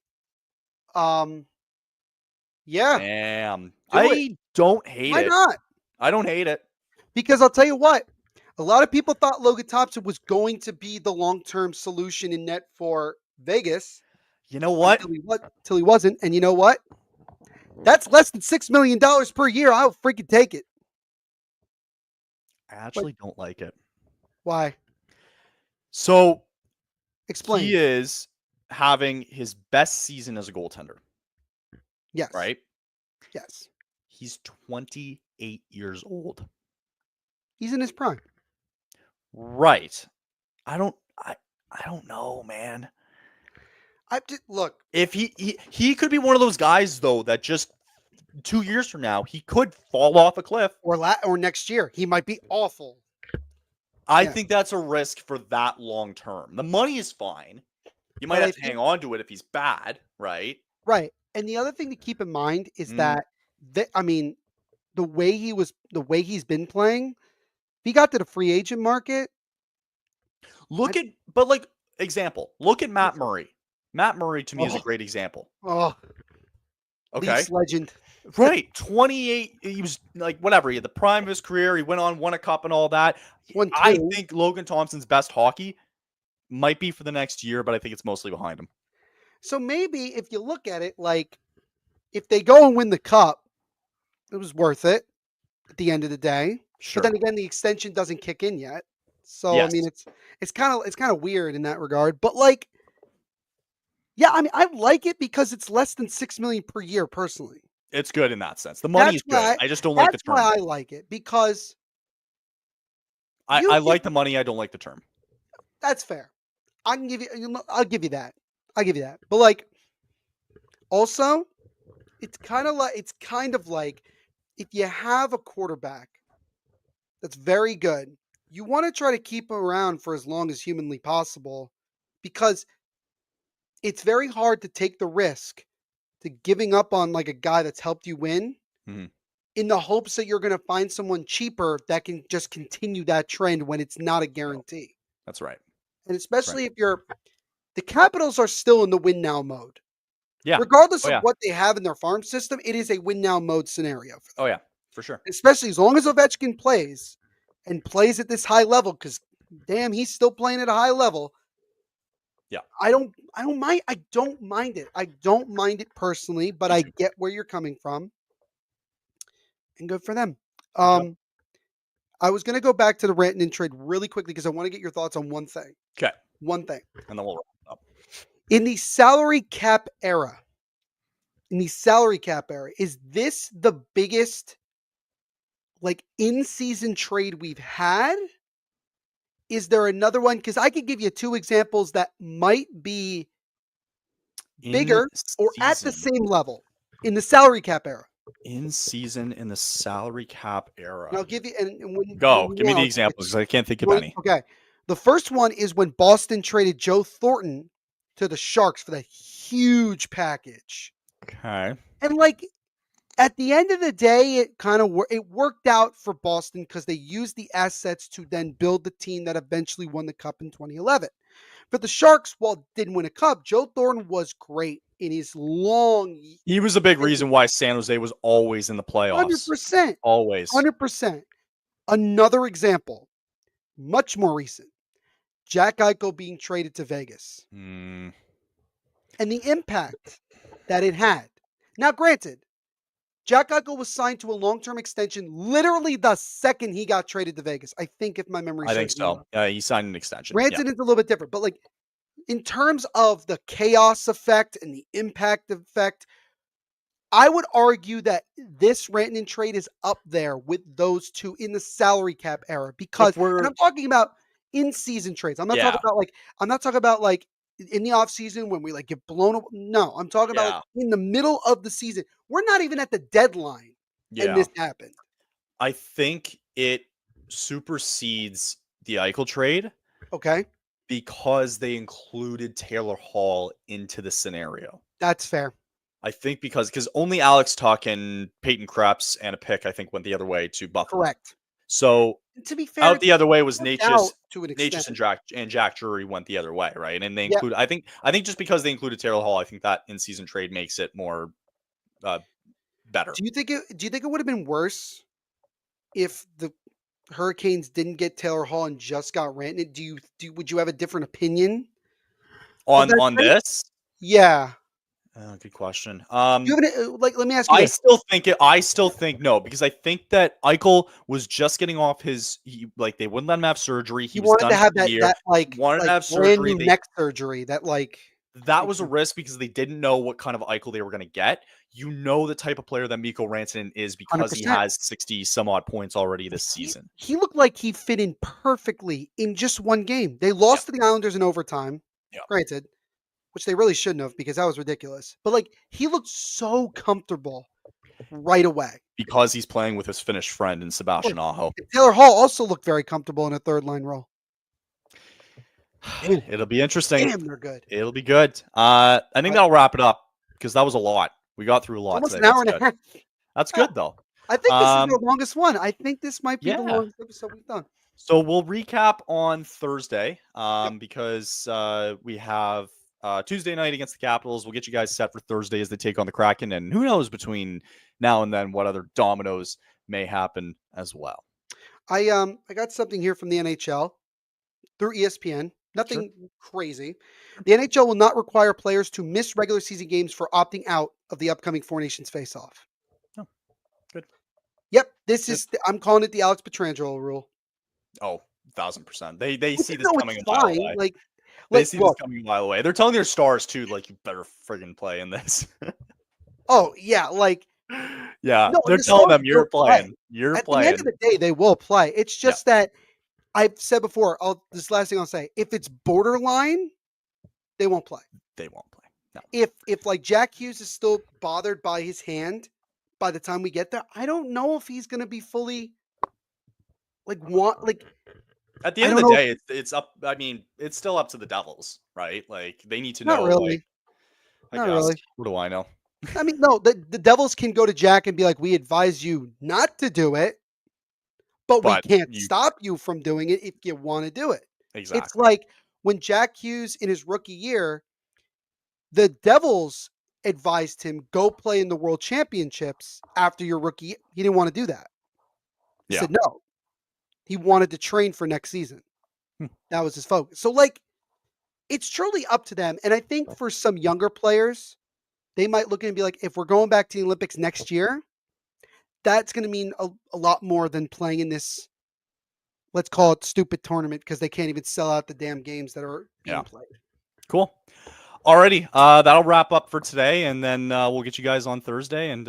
Yeah. Damn. I don't hate it. Why not? I don't hate it. Because I'll tell you what, a lot of people thought Logan Thompson was going to be the long-term solution in net for Vegas. You know what? Until he wasn't. And you know what? That's less than $6 million per year. I'll freaking take it. I But actually don't like it. why? So Explain. he is having his best season as a goaltender, Yes. right? Yes. He's 28 years old. He's in his prime. Right. I don't know, man. Look. If he could be one of those guys though that just 2 years from now he could fall off a cliff. Or next year. He might be awful. I Yeah. think that's a risk for that long term. The money is fine. You might But have to hang on to it if he's bad, right? right. And the other thing to keep in mind is Mm. that the way he's been playing, if he got to the free agent market. Example, look at Matt Murray. Matt Murray to me is a great example. Oh, Okay. Leafs legend. Right. 28. He was like, whatever. He had the prime of his career. He won a cup and all that. I think Logan Thompson's best hockey might be for the next year, but I think it's mostly behind him. So maybe if you look at it, like if they go and win the cup, it was worth it at the end of the day. Sure. But then again, the extension doesn't kick in yet. So Yes. I mean, it's kind of weird in that regard. But like, yeah, I mean, I like it because it's less than $6 million per year. Personally, It's good in that sense. The money is good. I just don't like the term. That's why I like it, because I like the money. I don't like the term. That's fair. I'll give you that. But like, also, it's kind of like if you have a quarterback that's very good, you want to try to keep him around for as long as humanly possible, because it's very hard to take the risk to giving up on like a guy that's helped you win, in the hopes that you're going to find someone cheaper that can just continue that trend when it's not a guarantee. That's right. And especially if the Capitals are still in the win now mode. Yeah. Regardless of what they have in their farm system, it is a win now mode scenario for them. Oh yeah, for sure. Especially as long as Ovechkin plays at this high level, because damn, he's still playing at a high level. Yeah. I don't mind it. I don't mind it personally, but I get where you're coming from. And good for them. I was going to go back to the Rantanen trade really quickly because I want to get your thoughts on one thing. Okay. One thing. And then we'll wrap up. In the salary cap era, is this the biggest like in-season trade we've had? Is there another one? Because I could give you two examples that might be bigger or at the same level in the salary cap era. In season in the salary cap era. And I'll give you give me the examples because I can't think of any. Okay. The first one is when Boston traded Joe Thornton to the Sharks for that huge package. Okay. And like at the end of the day, it worked out for Boston because they used the assets to then build the team that eventually won the cup in 2011. For the Sharks, while it didn't win a cup, Joe Thornton was great in his long. He was a big reason why San Jose was always in the playoffs. 100%. Always. 100%. Another example, much more recent, Jack Eichel being traded to Vegas. And the impact that it had. Now, granted, Jack Eichel was signed to a long-term extension literally the second he got traded to Vegas. I think, if my memory serves. I think so. He signed an extension. Granted, it's a little bit different, but like in terms of the chaos effect and the impact effect, I would argue that this Rantanen trade is up there with those two in the salary cap era, because and I'm talking about in-season trades. I'm not talking about like in the offseason when we like get blown up. No, I'm talking about like in the middle of the season. We're not even at the deadline. And this happened. I think it supersedes the Eichel trade. Okay. Because they included Taylor Hall into the scenario. That's fair. I think because only Alex Tuch and Peyton Krebs and a pick, I think, went the other way to Buffalo. Correct. So to be fair, out the other way was Natchez and Jack Drury went the other way, right? And they include I think just because they included Taylor Hall, I think that in-season trade makes it more better. Do you think it would have been worse if the Hurricanes didn't get Taylor Hall and just got Rantanen? Would you have a different opinion on this? Yeah. Good question. Do you have any, let me ask you I this. still think it. I still think no, because I think that Eichel was just getting off his. They wouldn't let him have surgery. He He was wanted done to for have the year. that Wanted to have brand surgery. new neck surgery that That was a risk because they didn't know what kind of Eichel they were going to get. You know the type of player that Mikko Rantanen is because he 100%. has 60 some odd points already this season. He looked like he fit in perfectly in just one game. They Yeah. lost to the Islanders in overtime. Yeah. Granted, which they really shouldn't have because that was ridiculous. But he looked so comfortable right away. Because he's playing with his Finnish friend in Sebastian Aho. Taylor Hall also looked very comfortable in a third line role. It'll be interesting. Damn, they're good. It'll be good. I think that'll wrap it up because that was a lot. We got through a lot Almost today. an hour That's and good. a half. That's good though. I think this is the longest one. I think this might be the Yeah. longest episode we've done. So we'll recap on Thursday because we have Tuesday night against the Capitals. We'll get you guys set for Thursday as they take on the Kraken. And who knows between now and then what other dominoes may happen as well. I got something here from the NHL through ESPN. Nothing crazy. The NHL will not require players to miss regular season games for opting out of the upcoming Four Nations face-off. Oh, good. Yep, I'm calling it the Alex Pietrangelo rule. Oh, 1,000%. They see this No, coming it's a mile fine. away. They see this coming a mile away. They're telling their stars too, you better friggin' play in this. Oh yeah, yeah, no, they're telling them you're playing. You're At playing. the end of the day, they will play. It's just that I've said before. This last thing I'll say: if it's borderline, they won't play. They won't play. No. If Jack Hughes is still bothered by his hand by the time we get there, I don't know if he's going to be fully At the end of the day, it's up. I mean, it's still up to the Devils, right? They need to know. Not really. Not really. What do I know? I mean, no. The Devils can go to Jack and be like, "We advise you not to do it, but we can't stop you from doing it if you want to do it." Exactly. It's like when Jack Hughes in his rookie year, the Devils advised him go play in the World Championships after your rookie. He didn't want to do that. He said no. He wanted to train for next season. That was his focus. So it's truly up to them. And I think for some younger players, they might look at it and be like, if we're going back to the Olympics next year, that's going to mean a lot more than playing in this, let's call it stupid tournament, because they can't even sell out the damn games that are being played. Cool. Alrighty. That'll wrap up for today. And then we'll get you guys on Thursday. And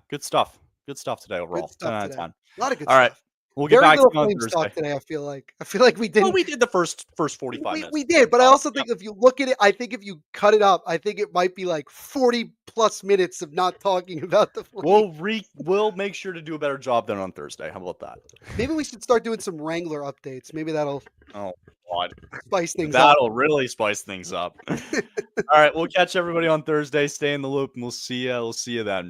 good stuff. Good stuff today overall. Good stuff 10 out today. of 10. A lot of good All stuff. right. We'll get back to you on Thursday. Today, I feel like we didn't. Well, we did the first 45 minutes. We did, but I also think if you look at it, I think if you cut it up, I think it might be 40 plus minutes of not talking about the Flames. We'll make sure to do a better job than on Thursday. How about that? Maybe we should start doing some Wrangler updates. Maybe that'll spice things up. That'll really spice things up. All right, we'll catch everybody on Thursday. Stay in the loop, and we'll see you then.